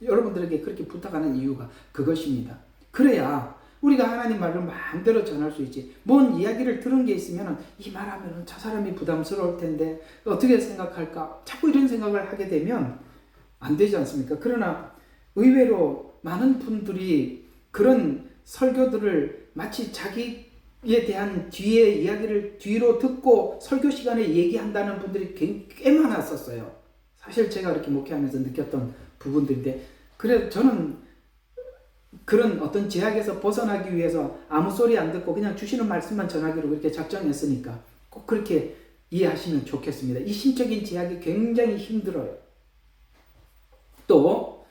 [SPEAKER 1] 여러분들에게 그렇게 부탁하는 이유가 그것입니다. 그래야 우리가 하나님 말을 마음대로 전할 수 있지. 뭔 이야기를 들은 게 있으면 이 말하면 저 사람이 부담스러울 텐데 어떻게 생각할까? 자꾸 이런 생각을 하게 되면 안 되지 않습니까? 그러나 의외로 많은 분들이 그런 설교들을 마치 자기에 대한 뒤에 이야기를 뒤로 듣고 설교 시간에 얘기한다는 분들이 꽤 많았었어요. 사실 제가 이렇게 목회하면서 느꼈던 부분들인데, 그래 저는 그런 어떤 제약에서 벗어나기 위해서 아무 소리 안 듣고 그냥 주시는 말씀만 전하기로 그렇게 작정했으니까 꼭 그렇게 이해하시면 좋겠습니다. 이 신적인 제약이 굉장히 힘들어요. 또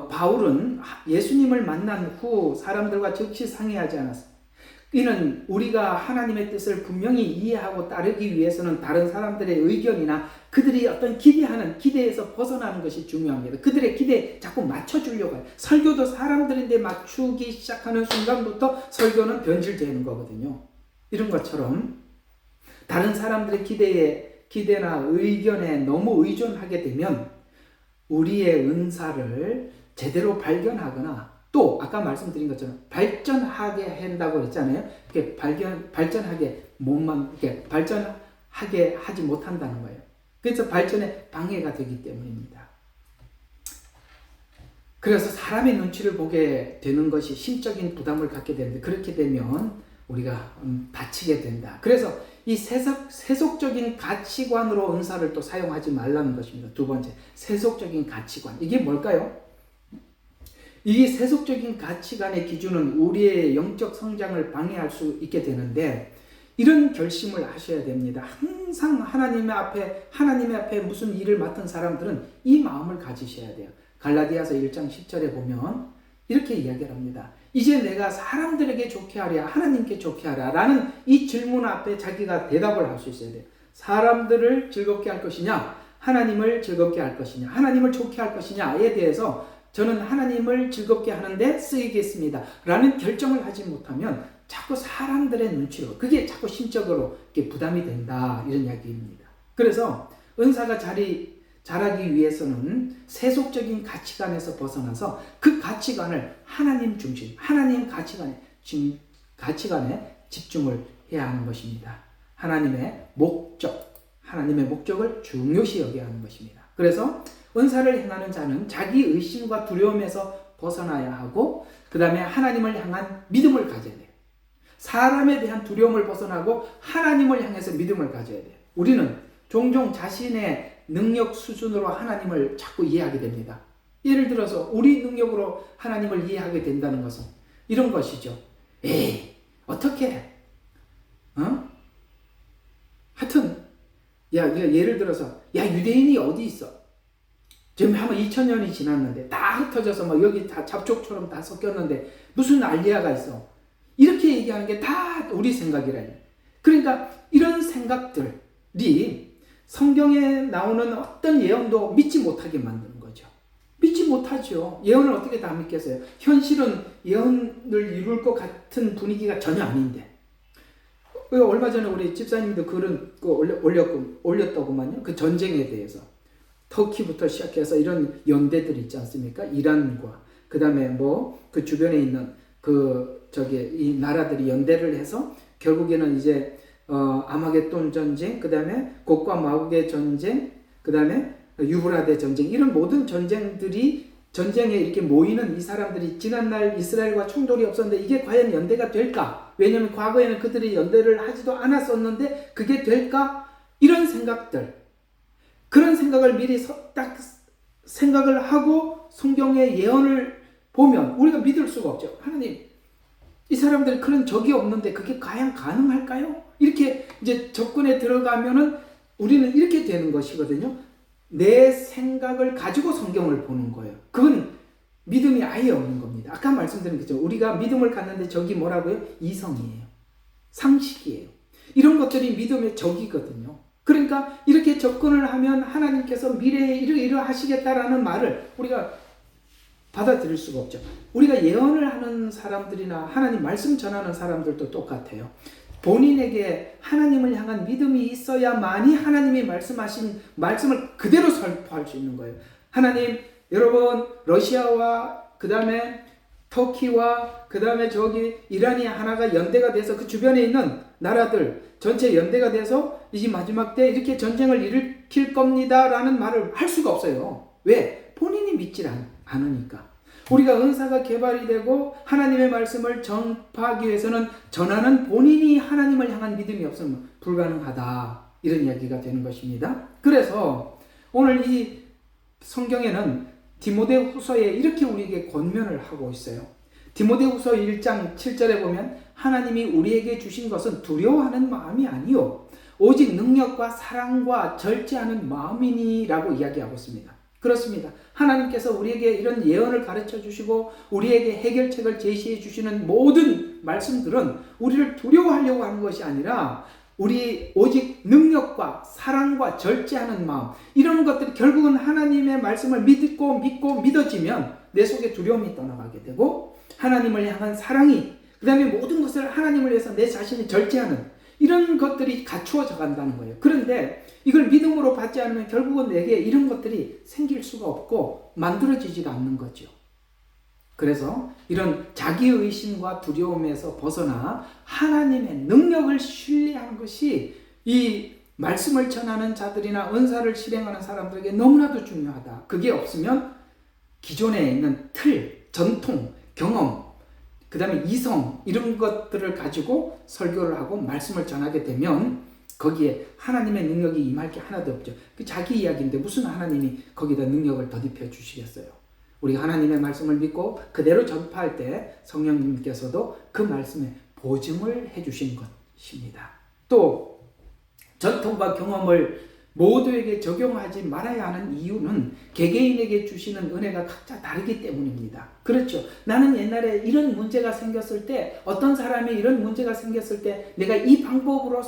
[SPEAKER 1] 바울은 예수님을 만난 후 사람들과 즉시 상의하지 않았습니다. 이는 우리가 하나님의 뜻을 분명히 이해하고 따르기 위해서는 다른 사람들의 의견이나 그들이 어떤 기대하는 기대에서 벗어나는 것이 중요합니다. 그들의 기대에 자꾸 맞춰주려고 해요. 설교도 사람들인데 맞추기 시작하는 순간부터 설교는 변질되는 거거든요. 이런 것처럼 다른 사람들의 기대나 의견에 너무 의존하게 되면 우리의 은사를 제대로 발견하거나 또 아까 말씀드린 것처럼 발전하게 한다고 했잖아요. 이렇게 발전하게 발전하게 하지 못한다는 거예요. 그래서 발전에 방해가 되기 때문입니다. 그래서 사람의 눈치를 보게 되는 것이 심적인 부담을 갖게 되는데, 그렇게 되면 우리가 다치게 된다. 그래서 이 세속적인 가치관으로 은사를 또 사용하지 말라는 것입니다. 두 번째, 세속적인 가치관. 이게 뭘까요? 이 세속적인 가치관의 기준은 우리의 영적 성장을 방해할 수 있게 되는데, 이런 결심을 하셔야 됩니다. 항상 하나님 앞에 무슨 일을 맡은 사람들은 이 마음을 가지셔야 돼요. 갈라디아서 1장 10절에 보면 이렇게 이야기를 합니다. 이제 내가 사람들에게 좋게 하랴 하나님께 좋게 하랴 라는 이 질문 앞에 자기가 대답을 할 수 있어야 돼요. 사람들을 즐겁게 할 것이냐, 하나님을 즐겁게 할 것이냐, 하나님을 좋게 할 것이냐에 대해서 저는 하나님을 즐겁게 하는데 쓰이겠습니다 라는 결정을 하지 못하면 자꾸 사람들의 눈치로, 그게 자꾸 심적으로 이렇게 부담이 된다, 이런 이야기입니다. 그래서 은사가 자라기 위해서는 세속적인 가치관에서 벗어나서 그 가치관을 하나님 중심, 하나님 가치관에 집중을 해야 하는 것입니다. 하나님의 목적을 중요시 여겨야 하는 것입니다. 그래서 은사를 행하는 자는 자기 의심과 두려움에서 벗어나야 하고, 그 다음에 하나님을 향한 믿음을 가져야 돼요. 사람에 대한 두려움을 벗어나고 하나님을 향해서 믿음을 가져야 돼요. 우리는 종종 자신의 능력 수준으로 하나님을 자꾸 이해하게 됩니다. 예를 들어서 우리 능력으로 하나님을 이해하게 된다는 것은 이런 것이죠. 에이, 어떻게? 하여튼, 예를 들어서, 유대인이 어디 있어? 지금 한번 2000년이 지났는데 다 흩어져서 막 여기 다 잡초처럼 다 섞였는데 무슨 알리아가 있어? 이렇게 얘기하는 게 다 우리 생각이라요. 그러니까 이런 생각들이 성경에 나오는 어떤 예언도 믿지 못하게 만드는 거죠. 믿지 못하죠. 예언을 어떻게 다 믿겠어요? 현실은 예언을 이룰 것 같은 분위기가 전혀 아닌데. 얼마 전에 우리 집사님도 글은 올렸더구만요. 그 전쟁에 대해서. 터키부터 시작해서 이런 연대들 있지 않습니까? 이란과 그 다음에 그 주변에 있는 이 나라들이 연대를 해서 결국에는 이제 아마겟돈 전쟁, 그 다음에 곡과 마곡의 전쟁, 그 다음에 유브라데 전쟁, 이런 모든 전쟁들이 전쟁에 이렇게 모이는 이 사람들이 지난날 이스라엘과 충돌이 없었는데 이게 과연 연대가 될까? 왜냐하면 과거에는 그들이 연대를 하지도 않았었는데 그게 될까? 이런 생각들, 그런 생각을 미리 딱 생각을 하고 성경의 예언을 보면 우리가 믿을 수가 없죠. 하나님, 이 사람들 그런 적이 없는데 그게 과연 가능할까요? 이렇게 이제 접근에 들어가면은 우리는 이렇게 되는 것이거든요. 내 생각을 가지고 성경을 보는 거예요. 그건 믿음이 아예 없는 겁니다. 아까 말씀드린 거죠. 우리가 믿음을 갖는데 적이 뭐라고요? 이성이에요. 상식이에요. 이런 것들이 믿음의 적이거든요. 그러니까 이렇게 접근을 하면 하나님께서 미래에 이러하시겠다라는 말을 우리가 받아들일 수가 없죠. 우리가 예언을 하는 사람들이나 하나님 말씀 전하는 사람들도 똑같아요. 본인에게 하나님을 향한 믿음이 있어야만이 하나님이 말씀하신 말씀을 그대로 설포할 수 있는 거예요. 하나님, 여러분, 러시아와 그 다음에 터키와 그 다음에 저기 이란이 하나가 연대가 돼서 그 주변에 있는 나라들 전체 연대가 돼서 이 마지막 때 이렇게 전쟁을 일으킬 겁니다 라는 말을 할 수가 없어요. 왜? 본인이 믿질 않으니까. 우리가 은사가 개발이 되고 하나님의 말씀을 전파하기 위해서는 전하는 본인이 하나님을 향한 믿음이 없으면 불가능하다, 이런 이야기가 되는 것입니다. 그래서 오늘 이 성경에는 디모데후서에 이렇게 우리에게 권면을 하고 있어요. 디모데후서 1장 7절에 보면 하나님이 우리에게 주신 것은 두려워하는 마음이 아니요 오직 능력과 사랑과 절제하는 마음이니라고 이야기하고 있습니다. 그렇습니다. 하나님께서 우리에게 이런 예언을 가르쳐 주시고 우리에게 해결책을 제시해 주시는 모든 말씀들은 우리를 두려워하려고 하는 것이 아니라 우리 오직 능력과 사랑과 절제하는 마음, 이런 것들이 결국은 하나님의 말씀을 믿고 믿어지면 내 속에 두려움이 떠나가게 되고 하나님을 향한 사랑이, 그 다음에 모든 것을 하나님을 위해서 내 자신을 절제하는 이런 것들이 갖추어져 간다는 거예요. 그런데 이걸 믿음으로 받지 않으면 결국은 내게 이런 것들이 생길 수가 없고 만들어지지도 않는 거죠. 그래서 이런 자기의심과 두려움에서 벗어나 하나님의 능력을 신뢰하는 것이 이 말씀을 전하는 자들이나 은사를 실행하는 사람들에게 너무나도 중요하다. 그게 없으면 기존에 있는 틀, 전통, 경험, 그 다음에 이성, 이런 것들을 가지고 설교를 하고 말씀을 전하게 되면 거기에 하나님의 능력이 임할 게 하나도 없죠. 그 자기 이야기인데 무슨 하나님이 거기다 능력을 덧입혀 주시겠어요. 우리가 하나님의 말씀을 믿고 그대로 전파할 때 성령님께서도 그 말씀에 보증을 해주신 것입니다. 또 전통과 경험을 모두에게 적용하지 말아야 하는 이유는 개개인에게 주시는 은혜가 각자 다르기 때문입니다. 그렇죠. 나는 옛날에 이런 문제가 생겼을 때, 어떤 사람이 이런 문제가 생겼을 때 내가 이 방법으로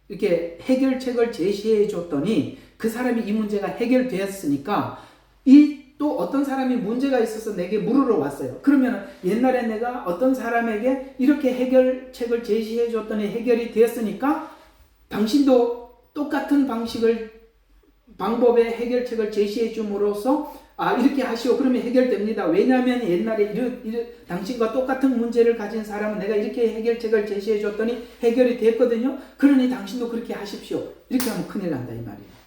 [SPEAKER 1] 이렇게 해결책을 제시해 줬더니 그 사람이 이 문제가 해결되었으니까 또 어떤 사람이 문제가 있어서 내게 물으러 왔어요. 그러면 옛날에 내가 어떤 사람에게 이렇게 해결책을 제시해 줬더니 해결이 되었으니까 당신도 똑같은 방법의 해결책을 제시해 줌으로써 이렇게 하시오. 그러면 해결됩니다. 왜냐하면 옛날에 당신과 똑같은 문제를 가진 사람은 내가 이렇게 해결책을 제시해 줬더니 해결이 됐거든요. 그러니 당신도 그렇게 하십시오. 이렇게 하면 큰일 난다 이 말이에요.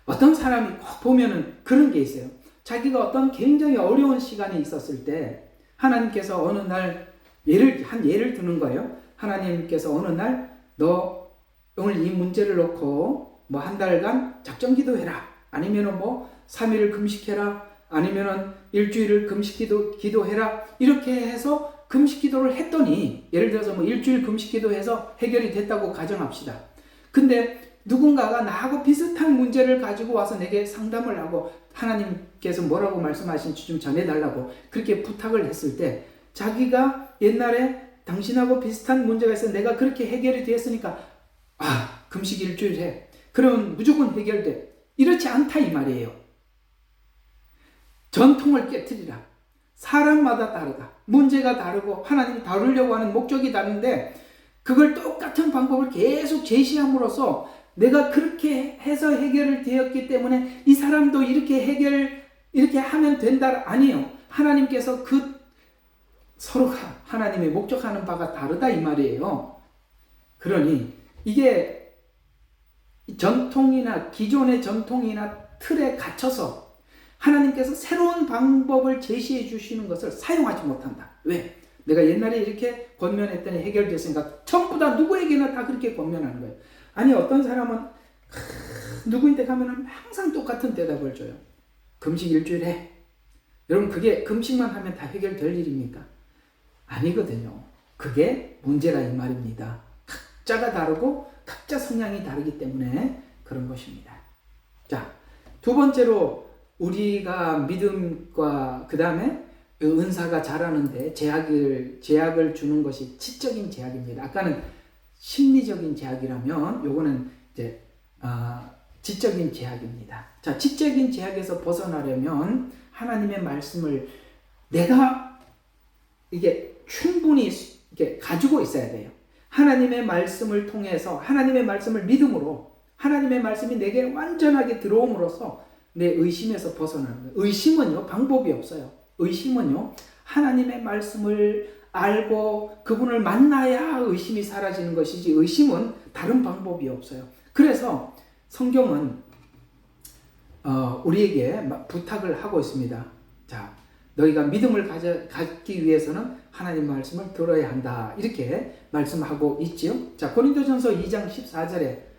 [SPEAKER 1] 어떤 사람이 꼭 보면은 그런 게 있어요. 자기가 어떤 굉장히 어려운 시간이 있었을 때 하나님께서 어느 날 예를 드는 거예요. 하나님께서 어느 날 너 오늘 이 문제를 놓고 뭐 한 달간 작정 기도해라. 아니면은 뭐 3일을 금식해라. 아니면은 일주일을 금식 기도해라. 이렇게 해서 금식 기도를 했더니 예를 들어서 뭐 일주일 금식 기도해서 해결이 됐다고 가정합시다. 근데 누군가가 나하고 비슷한 문제를 가지고 와서 내게 상담을 하고 하나님께서 뭐라고 말씀하신지 좀 전해달라고 그렇게 부탁을 했을 때 자기가 옛날에 당신하고 비슷한 문제가 있어서 내가 그렇게 해결이 되었으니까 금식 일주일 해. 그러면 무조건 해결돼. 이렇지 않다 이 말이에요. 전통을 깨트리라. 사람마다 다르다. 문제가 다르고 하나님이 다루려고 하는 목적이 다른데 그걸 똑같은 방법을 계속 제시함으로써 내가 그렇게 해서 해결을 되었기 때문에 이 사람도 이렇게 하면 된다. 아니에요. 하나님께서 서로가 하나님의 목적하는 바가 다르다 이 말이에요. 그러니 이게 기존의 전통이나 틀에 갇혀서 하나님께서 새로운 방법을 제시해 주시는 것을 사용하지 못한다. 왜? 내가 옛날에 이렇게 권면했더니 해결됐으니까 전부 다 누구에게나 다 그렇게 권면하는 거예요. 아니 어떤 사람은 누구인데 가면은 항상 똑같은 대답을 줘요. 금식 일주일 해. 여러분 그게 금식만 하면 다 해결될 일입니까? 아니거든요. 그게 문제라 이 말입니다. 각자가 다르고 각자 성향이 다르기 때문에 그런 것입니다. 자, 두 번째로 우리가 믿음과 그 다음에 은사가 자라는데 제약을 주는 것이 지적인 제약입니다. 아까는 심리적인 제약이라면 요거는 이제 지적인 제약입니다. 자, 지적인 제약에서 벗어나려면 하나님의 말씀을 내가 이게 충분히 이렇게 가지고 있어야 돼요. 하나님의 말씀을 통해서 하나님의 말씀을 믿음으로 하나님의 말씀이 내게 완전하게 들어옴으로써 내 의심에서 벗어나는 거예요. 의심은요 방법이 없어요. 의심은요 하나님의 말씀을 알고 그분을 만나야 의심이 사라지는 것이지 갖는 다른 방법이 없어요. 그래서 성경은 우리에게 부탁을 하고 있습니다. 자, 너희가 믿음을 갖기 위해서는 하나님 말씀을 들어야 한다. 이렇게 말씀하고 있지요. 자, 고린도전서 2장 14절에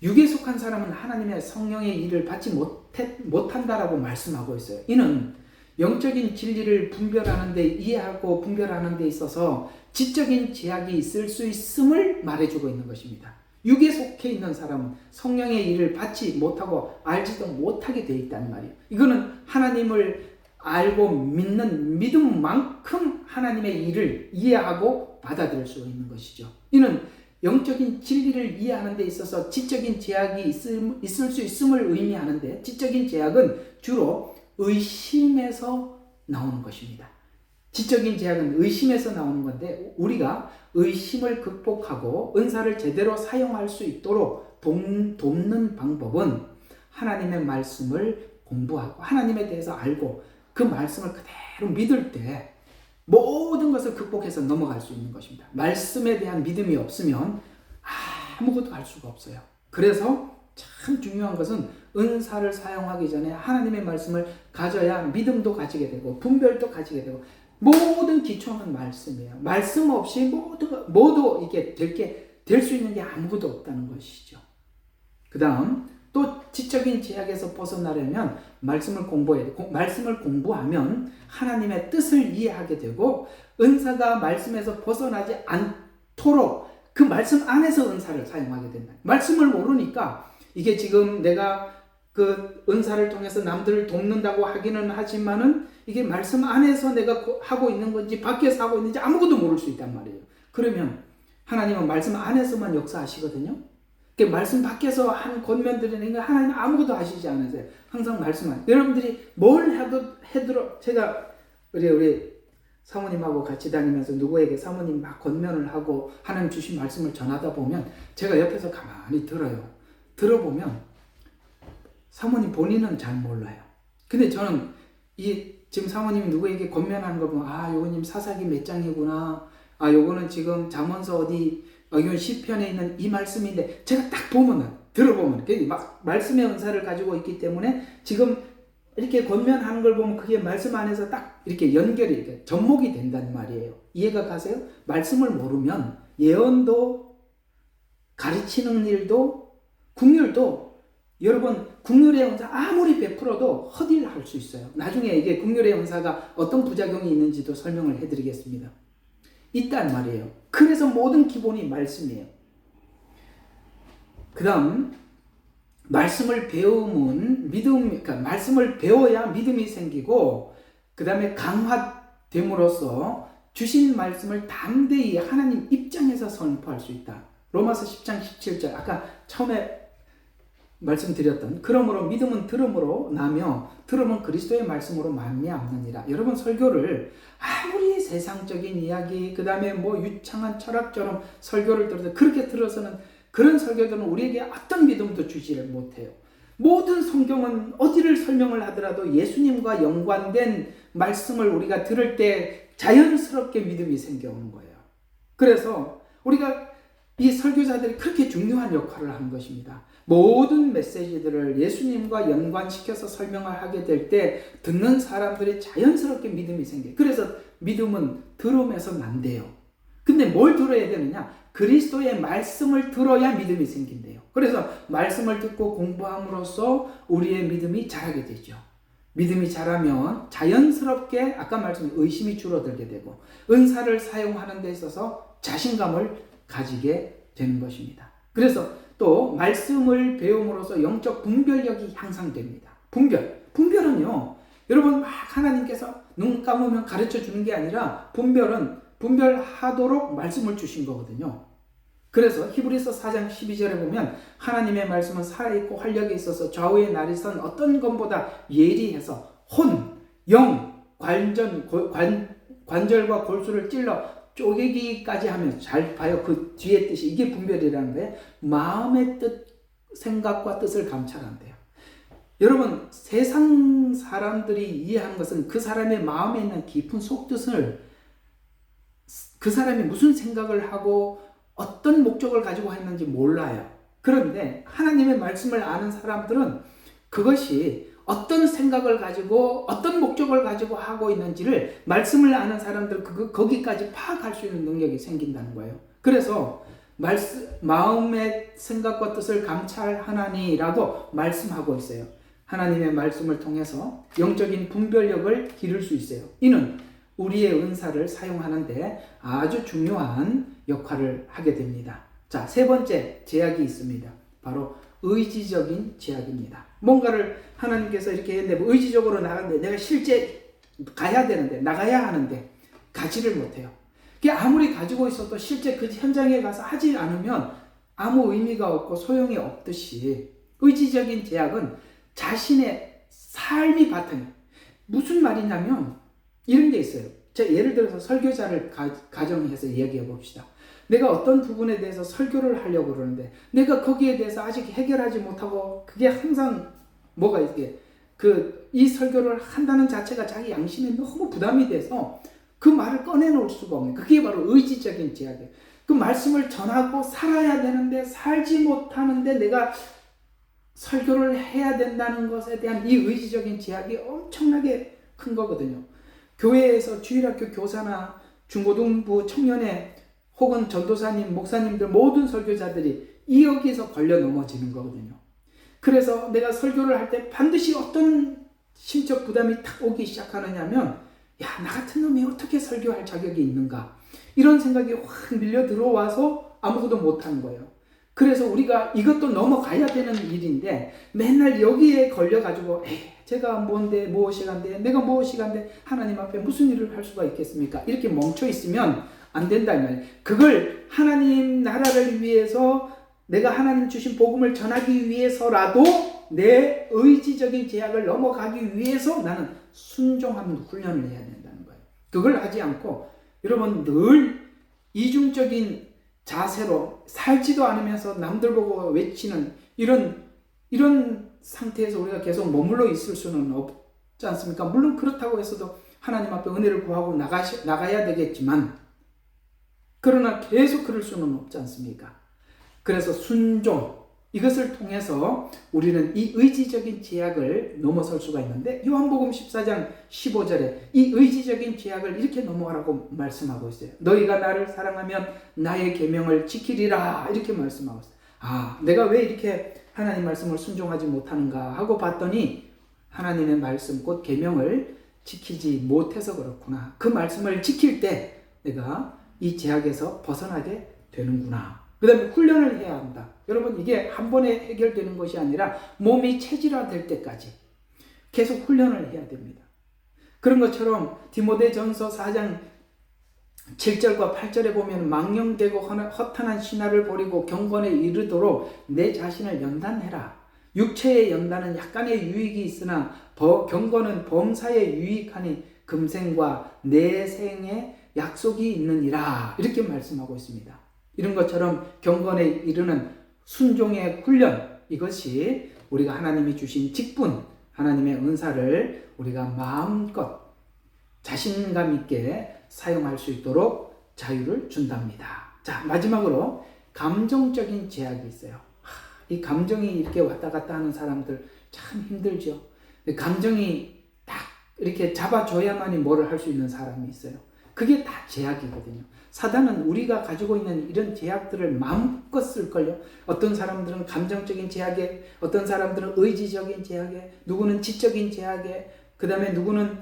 [SPEAKER 1] 육에 속한 사람은 하나님의 성령의 일을 받지 못한다라고 말씀하고 있어요. 이는 영적인 진리를 분별하는데 이해하고 분별하는 데 있어서 지적인 제약이 있을 수 있음을 말해주고 있는 것입니다. 육에 속해 있는 사람은 성령의 일을 받지 못하고 알지도 못하게 되어 있다는 말이에요. 이거는 하나님을 알고 믿는 믿음만큼 하나님의 일을 이해하고 받아들일 수 있는 것이죠. 이는 영적인 진리를 이해하는 데 있어서 지적인 제약이 있을 수 있음을 의미하는데 지적인 제약은 주로 의심에서 나오는 것입니다. 지적인 제약은 의심에서 나오는 건데 우리가 의심을 극복하고 은사를 제대로 사용할 수 있도록 돕는 방법은 하나님의 말씀을 공부하고 하나님에 대해서 알고 그 말씀을 그대로 믿을 때 모든 것을 극복해서 넘어갈 수 있는 것입니다. 말씀에 대한 믿음이 없으면 아무것도 할 수가 없어요. 그래서 참 중요한 것은 은사를 사용하기 전에 하나님의 말씀을 가져야 믿음도 가지게 되고 분별도 가지게 되고 모든 기초는 말씀이에요. 말씀 없이 모두 이게 될 수 있는 게 아무것도 없다는 것이죠. 그 다음 또 지적인 제약에서 벗어나려면 말씀을 공부해야 돼. 말씀을 공부하면 하나님의 뜻을 이해하게 되고 은사가 말씀에서 벗어나지 않도록 그 말씀 안에서 은사를 사용하게 된다. 말씀을 모르니까 이게 지금 내가 그 은사를 통해서 남들을 돕는다고 하기는 하지만은 이게 말씀 안에서 내가 하고 있는 건지 밖에서 하고 있는지 아무것도 모를 수 있단 말이에요. 그러면 하나님은 말씀 안에서만 역사하시거든요. 말씀 밖에서 한 권면들은 하나님 아무것도 하시지 않으세요. 항상 말씀만. 여러분들이 뭘 해도 제가 우리 사모님하고 같이 다니면서 누구에게 사모님 막 권면을 하고 하나님 주신 말씀을 전하다 보면 제가 옆에서 가만히 들어요. 들어보면 사모님 본인은 잘 몰라요. 근데 저는 지금 사모님이 누구에게 권면하는 거 보면 요거님 사사기 몇 장이구나. 요거는 지금 잠언서 이건 시편에 있는 이 말씀인데 제가 딱 들어보면 막 말씀의 은사를 가지고 있기 때문에 지금 이렇게 권면하는 걸 보면 그게 말씀 안에서 딱 이렇게 연결이 이렇게 접목이 된다는 말이에요. 이해가 가세요? 말씀을 모르면 예언도 가르치는 일도 국률도 여러분 국률의 은사 아무리 베풀어도 헛일할 수 있어요. 나중에 이게 국률의 은사가 어떤 부작용이 있는지도 설명을 해드리겠습니다. 있단 말이에요. 그래서 모든 기본이 말씀이에요. 그 다음 말씀을 배우면 그러니까 말씀을 배워야 믿음이 생기고 그 다음에 강화됨으로써 주신 말씀을 담대히 하나님 입장에서 선포할 수 있다. 로마서 10장 17절 아까 처음에 말씀드렸던 그러므로 믿음은 들음으로 나며 들음은 그리스도의 말씀으로 말미암느니라. 여러분 설교를 아무리 세상적인 이야기 그 다음에 유창한 철학처럼 설교를 들어도 그렇게 들어서는 그런 설교들은 우리에게 어떤 믿음도 주지를 못해요. 모든 성경은 어디를 설명을 하더라도 예수님과 연관된 말씀을 우리가 들을 때 자연스럽게 믿음이 생겨오는 거예요. 그래서 우리가 이 설교자들이 그렇게 중요한 역할을 하는 것입니다. 모든 메시지들을 예수님과 연관시켜서 설명을 하게 될 때 듣는 사람들이 자연스럽게 믿음이 생겨요. 그래서 믿음은 들음에서 난대요. 근데 뭘 들어야 되느냐? 그리스도의 말씀을 들어야 믿음이 생긴대요. 그래서 말씀을 듣고 공부함으로써 우리의 믿음이 자라게 되죠. 믿음이 자라면 자연스럽게 아까 말씀드린 의심이 줄어들게 되고 은사를 사용하는 데 있어서 자신감을 가지게 되는 것입니다. 그래서 또 말씀을 배움으로써 영적 분별력이 향상됩니다. 분별은요, 여러분 막 하나님께서 눈 감으면 가르쳐 주는 게 아니라 분별하도록 말씀을 주신 거거든요. 그래서 히브리서 4장 12절에 보면 하나님의 말씀은 살아있고 활력이 있어서 좌우의 날이 선 어떤 것보다 예리해서 혼, 영, 관절과 골수를 찔러 쪼개기까지 하면 잘 봐요. 그 뒤에 뜻이 이게 분별이라는 거예요. 마음의 뜻, 생각과 뜻을 감찰한대요. 여러분 세상 사람들이 이해하는 것은 그 사람의 마음에 있는 깊은 속뜻을 그 사람이 무슨 생각을 하고 어떤 목적을 가지고 했는지 몰라요. 그런데 하나님의 말씀을 아는 사람들은 그것이 어떤 생각을 가지고 어떤 목적을 가지고 하고 있는지를 말씀을 아는 사람들 거기까지 파악할 수 있는 능력이 생긴다는 거예요. 그래서 마음의 생각과 뜻을 감찰하나니라고 말씀하고 있어요. 하나님의 말씀을 통해서 영적인 분별력을 기를 수 있어요. 이는 우리의 은사를 사용하는데 아주 중요한 역할을 하게 됩니다. 자, 세 번째 제약이 있습니다. 바로 의지적인 제약입니다. 뭔가를 하나님께서 이렇게 했는데 의지적으로 나가는데 내가 실제 가야 되는데 나가야 하는데 가지를 못해요. 그게 아무리 가지고 있어도 실제 그 현장에 가서 하지 않으면 아무 의미가 없고 소용이 없듯이 의지적인 제약은 자신의 삶이 바탕이에요. 무슨 말이냐면 이런 게 있어요. 자, 예를 들어서 설교자를 가정해서 이야기해 봅시다. 내가 어떤 부분에 대해서 설교를 하려고 그러는데 내가 거기에 대해서 아직 해결하지 못하고 그게 항상 뭐가 이게 이 설교를 한다는 자체가 자기 양심에 너무 부담이 돼서 그 말을 꺼내놓을 수가 없는 그게 바로 의지적인 제약이에요. 그 말씀을 전하고 살아야 되는데 살지 못하는데 내가 설교를 해야 된다는 것에 대한 이 의지적인 제약이 엄청나게 큰 거거든요. 교회에서 주일학교 교사나 중고등부 청년회 혹은 전도사님, 목사님들 모든 설교자들이 여기서 걸려 넘어지는 거거든요. 그래서 내가 설교를 할 때 반드시 어떤 심적 부담이 탁 오기 시작하느냐면 야, 나 같은 놈이 어떻게 설교할 자격이 있는가 이런 생각이 확 밀려 들어와서 아무것도 못하는 거예요. 그래서 우리가 이것도 넘어가야 되는 일인데 맨날 여기에 걸려가지고 제가 뭔데 무엇이 간데 내가 무엇이 간데 하나님 앞에 무슨 일을 할 수가 있겠습니까? 이렇게 멈춰 있으면 안 된다 이 말이에요. 그걸 하나님 나라를 위해서 내가 하나님 주신 복음을 전하기 위해서라도 내 의지적인 제약을 넘어가기 위해서 나는 순종하는 훈련을 해야 된다는 거예요. 그걸 하지 않고 여러분 늘 이중적인 자세로 살지도 않으면서 남들 보고 외치는 이런 상태에서 우리가 계속 머물러 있을 수는 없지 않습니까? 물론 그렇다고 해서도 하나님 앞에 은혜를 구하고 나가야 되겠지만 그러나 계속 그럴 수는 없지 않습니까? 그래서 순종 이것을 통해서 우리는 이 의지적인 제약을 넘어설 수가 있는데 요한복음 14장 15절에 이 의지적인 제약을 이렇게 넘어가라고 말씀하고 있어요. 너희가 나를 사랑하면 나의 계명을 지키리라 이렇게 말씀하고 있어요. 아, 내가 왜 이렇게 하나님 말씀을 순종하지 못하는가 하고 봤더니 하나님의 말씀 곧 계명을 지키지 못해서 그렇구나. 그 말씀을 지킬 때 내가 이 제약에서 벗어나게 되는구나. 그 다음에 훈련을 해야 한다. 여러분 이게 한 번에 해결되는 것이 아니라 몸이 체질화될 때까지 계속 훈련을 해야 됩니다. 그런 것처럼 디모데전서 4장 7절과 8절에 보면 망령되고 허탄한 신화를 버리고 경건에 이르도록 내 자신을 연단해라. 육체의 연단은 약간의 유익이 있으나 경건은 범사에 유익하니 금생과 내생에 약속이 있느니라. 이렇게 말씀하고 있습니다. 이런 것처럼 경건에 이르는 순종의 훈련 이것이 우리가 하나님이 주신 직분 하나님의 은사를 우리가 마음껏 자신감 있게 사용할 수 있도록 자유를 준답니다. 자, 마지막으로 감정적인 제약이 있어요. 이 감정이 이렇게 왔다 갔다 하는 사람들 참 힘들죠. 감정이 딱 이렇게 잡아줘야만이 뭐를 할 수 있는 사람이 있어요. 그게 다 제약이거든요. 사단은 우리가 가지고 있는 이런 제약들을 마음껏 쓸걸요. 어떤 사람들은 감정적인 제약에, 어떤 사람들은 의지적인 제약에, 누구는 지적인 제약에, 그 다음에 누구는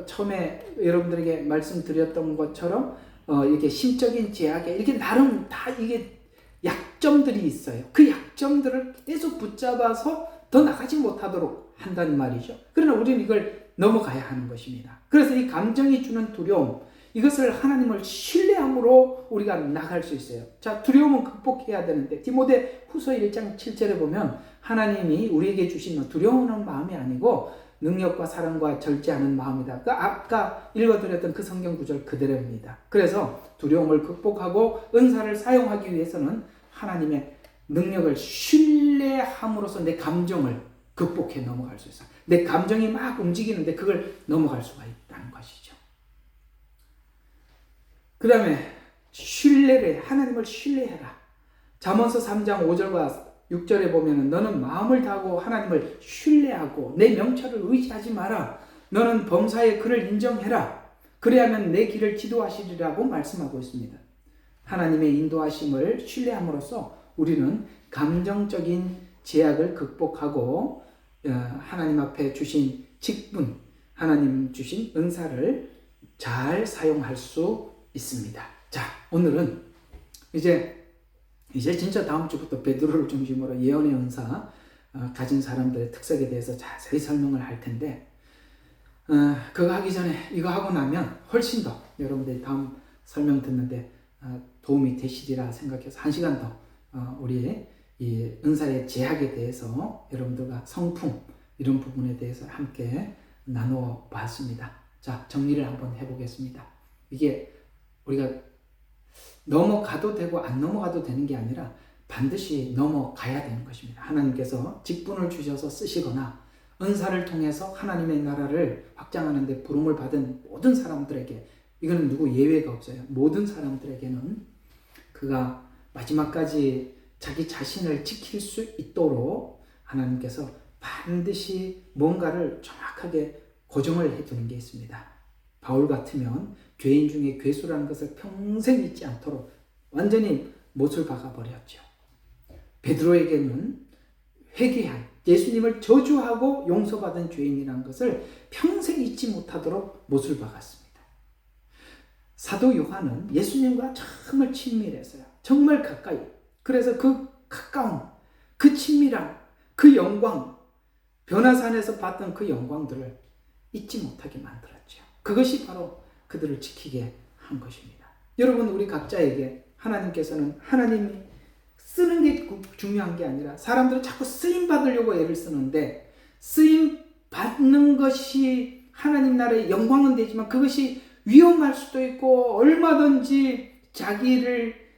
[SPEAKER 1] 처음에 여러분들에게 말씀드렸던 것처럼 이렇게 심적인 제약에, 이렇게 나름 다 이게 약점들이 있어요. 그 약점들을 계속 붙잡아서 더 나가지 못하도록 한다는 말이죠. 그러나 우리는 이걸 넘어가야 하는 것입니다. 그래서 이 감정이 주는 두려움, 이것을 하나님을 신뢰함으로 우리가 나갈 수 있어요. 자, 두려움은 극복해야 되는데 디모데 후서 1장 7절에 보면 하나님이 우리에게 주신 두려워하는 마음이 아니고 능력과 사랑과 절제하는 마음이다. 아까 읽어드렸던 그 성경 구절 그대로입니다. 그래서 두려움을 극복하고 은사를 사용하기 위해서는 하나님의 능력을 신뢰함으로써 내 감정을 극복해 넘어갈 수 있어. 내 감정이 막 움직이는데 그걸 넘어갈 수가 있다는 것이죠. 그 다음에 신뢰를, 하나님을 신뢰해라. 잠언서 3장 5절과 6절에 보면 너는 마음을 다하고 하나님을 신뢰하고 내 명철을 의지하지 마라. 너는 범사의 그를 인정해라. 그래야만 내 길을 지도하시리라고 말씀하고 있습니다. 하나님의 인도하심을 신뢰함으로써 우리는 감정적인 제약을 극복하고 하나님 앞에 주신 직분, 하나님 주신 은사를 잘 사용할 수 있습니다. 자, 오늘은 이제 진짜 다음 주부터 베드로를 중심으로 예언의 은사 가진 사람들의 특색에 대해서 자세히 설명을 할 텐데 그거 하기 전에 이거 하고 나면 훨씬 더 여러분들이 다음 설명 듣는데 도움이 되시리라 생각해서 1시간 더 우리 이 은사의 제약에 대해서 여러분들과 성품 이런 부분에 대해서 함께 나누어 봤습니다. 자, 정리를 한번 해보겠습니다. 이게 우리가 넘어가도 되고 안 넘어가도 되는 게 아니라 반드시 넘어가야 되는 것입니다. 하나님께서 직분을 주셔서 쓰시거나 은사를 통해서 하나님의 나라를 확장하는 데 부름을 받은 모든 사람들에게, 이거는 누구 예외가 없어요. 모든 사람들에게는 그가 마지막까지 자기 자신을 지킬 수 있도록 하나님께서 반드시 뭔가를 정확하게 고정을 해두는 게 있습니다. 바울 같으면 죄인 중에 괴수라는 것을 평생 잊지 않도록 완전히 못을 박아버렸죠. 베드로에게는 회개한, 예수님을 저주하고 용서받은 죄인이라는 것을 평생 잊지 못하도록 못을 박았습니다. 사도 요한은 예수님과 정말 친밀했어요. 정말 가까이. 그래서 그 가까움, 그 친밀함, 그 영광, 변화산에서 봤던 그 영광들을 잊지 못하게 만들었죠. 그것이 바로 그들을 지키게 한 것입니다. 여러분, 우리 각자에게 하나님께서는 하나님이 쓰는 게 중요한 게 아니라 사람들은 자꾸 쓰임 받으려고 애를 쓰는데, 쓰임 받는 것이 하나님 나라의 영광은 되지만 그것이 위험할 수도 있고 얼마든지 자기를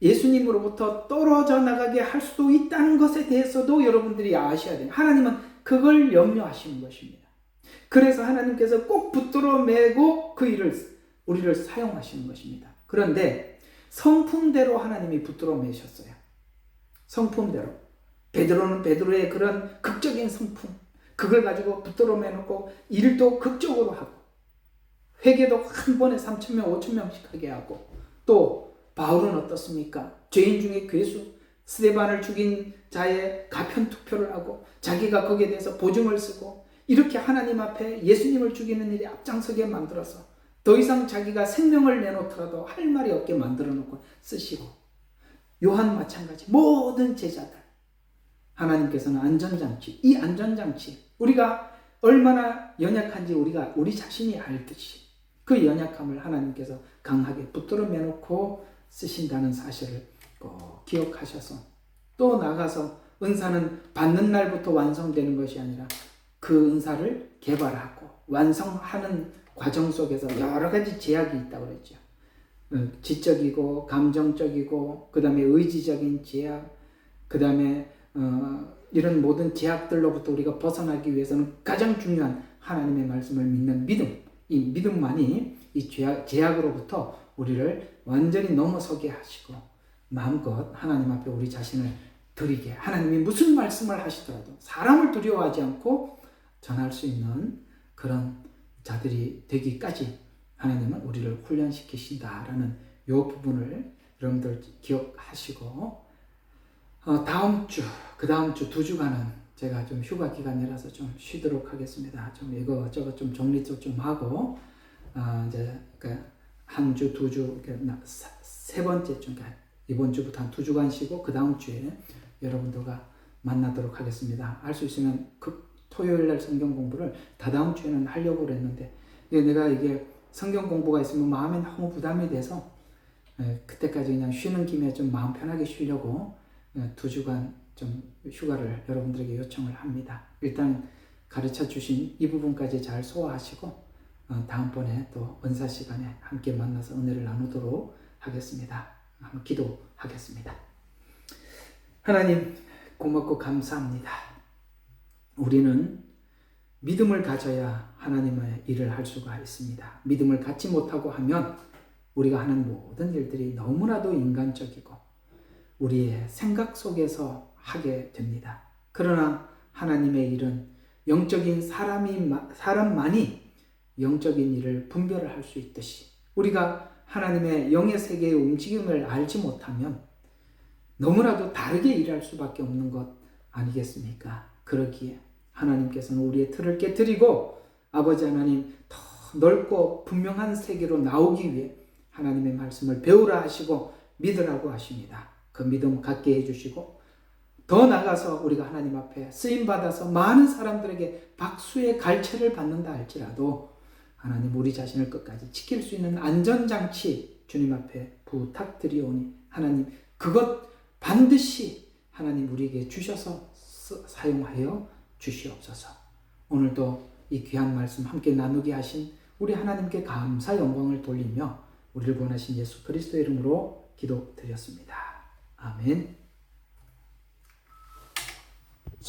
[SPEAKER 1] 예수님으로부터 떨어져 나가게 할 수도 있다는 것에 대해서도 여러분들이 아셔야 돼요. 하나님은 그걸 염려하시는 것입니다. 그래서 하나님께서 꼭 붙들어 매고 그 일을, 우리를 사용하시는 것입니다. 그런데 성품대로 하나님이 붙들어 매셨어요. 성품대로. 베드로는 베드로의 그런 극적인 성품, 그걸 가지고 붙들어 매놓고 일도 극적으로 하고 회개도 한 번에 3,000명, 5,000명씩 하게 하고, 또 바울은 어떻습니까? 죄인 중에 괴수, 스데반을 죽인 자의 가편 투표를 하고 자기가 거기에 대해서 보증을 쓰고 이렇게 하나님 앞에 예수님을 죽이는 일에 앞장서게 만들어서 더 이상 자기가 생명을 내놓더라도 할 말이 없게 만들어 놓고 쓰시고, 요한 마찬가지, 모든 제자들 하나님께서는 안전장치, 이 안전장치, 우리가 얼마나 연약한지 우리 자신이 알듯이 그 연약함을 하나님께서 강하게 붙들어 매놓고 쓰신다는 사실을 꼭 기억하셔서, 또 나가서 은사는 받는 날부터 완성되는 것이 아니라 그 은사를 개발하고 완성하는 과정 속에서 여러 가지 제약이 있다고 그랬죠. 지적이고 감정적이고 그 다음에 의지적인 제약, 그 다음에 이런 모든 제약들로부터 우리가 벗어나기 위해서는 가장 중요한 하나님의 말씀을 믿는 믿음, 이 믿음만이 이 제약으로부터 우리를 완전히 넘어서게 하시고 마음껏 하나님 앞에 우리 자신을 드리게, 하나님이 무슨 말씀을 하시더라도 사람을 두려워하지 않고 전할 수 있는 그런 자들이 되기까지 하나님은 우리를 훈련시키신다라는 이 부분을 여러분들 기억하시고, 다음 주, 그 다음 주 2주간은 제가 좀 휴가 기간이라서 좀 쉬도록 하겠습니다. 좀 이거저거 좀 정리도 좀 하고, 이제 한 주, 2주, 세 번째 주, 이번 주부터 한 2주간 쉬고 그 다음 주에 여러분들과 만나도록 하겠습니다. 할 수 있으면 토요일 날 성경 공부를 다다음 주에는 하려고 그랬는데, 내가 이게 성경 공부가 있으면 마음에 너무 부담이 돼서 그때까지 그냥 쉬는 김에 좀 마음 편하게 쉬려고 2주간 좀 휴가를 여러분들에게 요청을 합니다. 일단 가르쳐 주신 이 부분까지 잘 소화하시고 다음번에 또 은사 시간에 함께 만나서 은혜를 나누도록 하겠습니다. 한번 기도하겠습니다. 하나님, 고맙고 감사합니다. 우리는 믿음을 가져야 하나님의 일을 할 수가 있습니다. 믿음을 갖지 못하고 하면 우리가 하는 모든 일들이 너무나도 인간적이고 우리의 생각 속에서 하게 됩니다. 그러나 하나님의 일은 영적인 사람만이 영적인 일을 분별을 할 수 있듯이 우리가 하나님의 영의 세계의 움직임을 알지 못하면 너무나도 다르게 일할 수밖에 없는 것 아니겠습니까? 그러기에 하나님께서는 우리의 틀을 깨뜨리고 아버지 하나님 더 넓고 분명한 세계로 나오기 위해 하나님의 말씀을 배우라 하시고 믿으라고 하십니다. 그 믿음 갖게 해주시고 더 나아가서 우리가 하나님 앞에 쓰임받아서 많은 사람들에게 박수의 갈채를 받는다 할지라도 하나님 우리 자신을 끝까지 지킬 수 있는 안전장치 주님 앞에 부탁드리오니 하나님 그것 반드시 하나님 우리에게 주셔서 사용하여 주시옵소서. 오늘도 이 귀한 말씀 함께 나누게 하신 우리 하나님께 감사 영광을 돌리며 우리를 구원하신 예수 그리스도의 이름으로 기도드렸습니다. 아멘.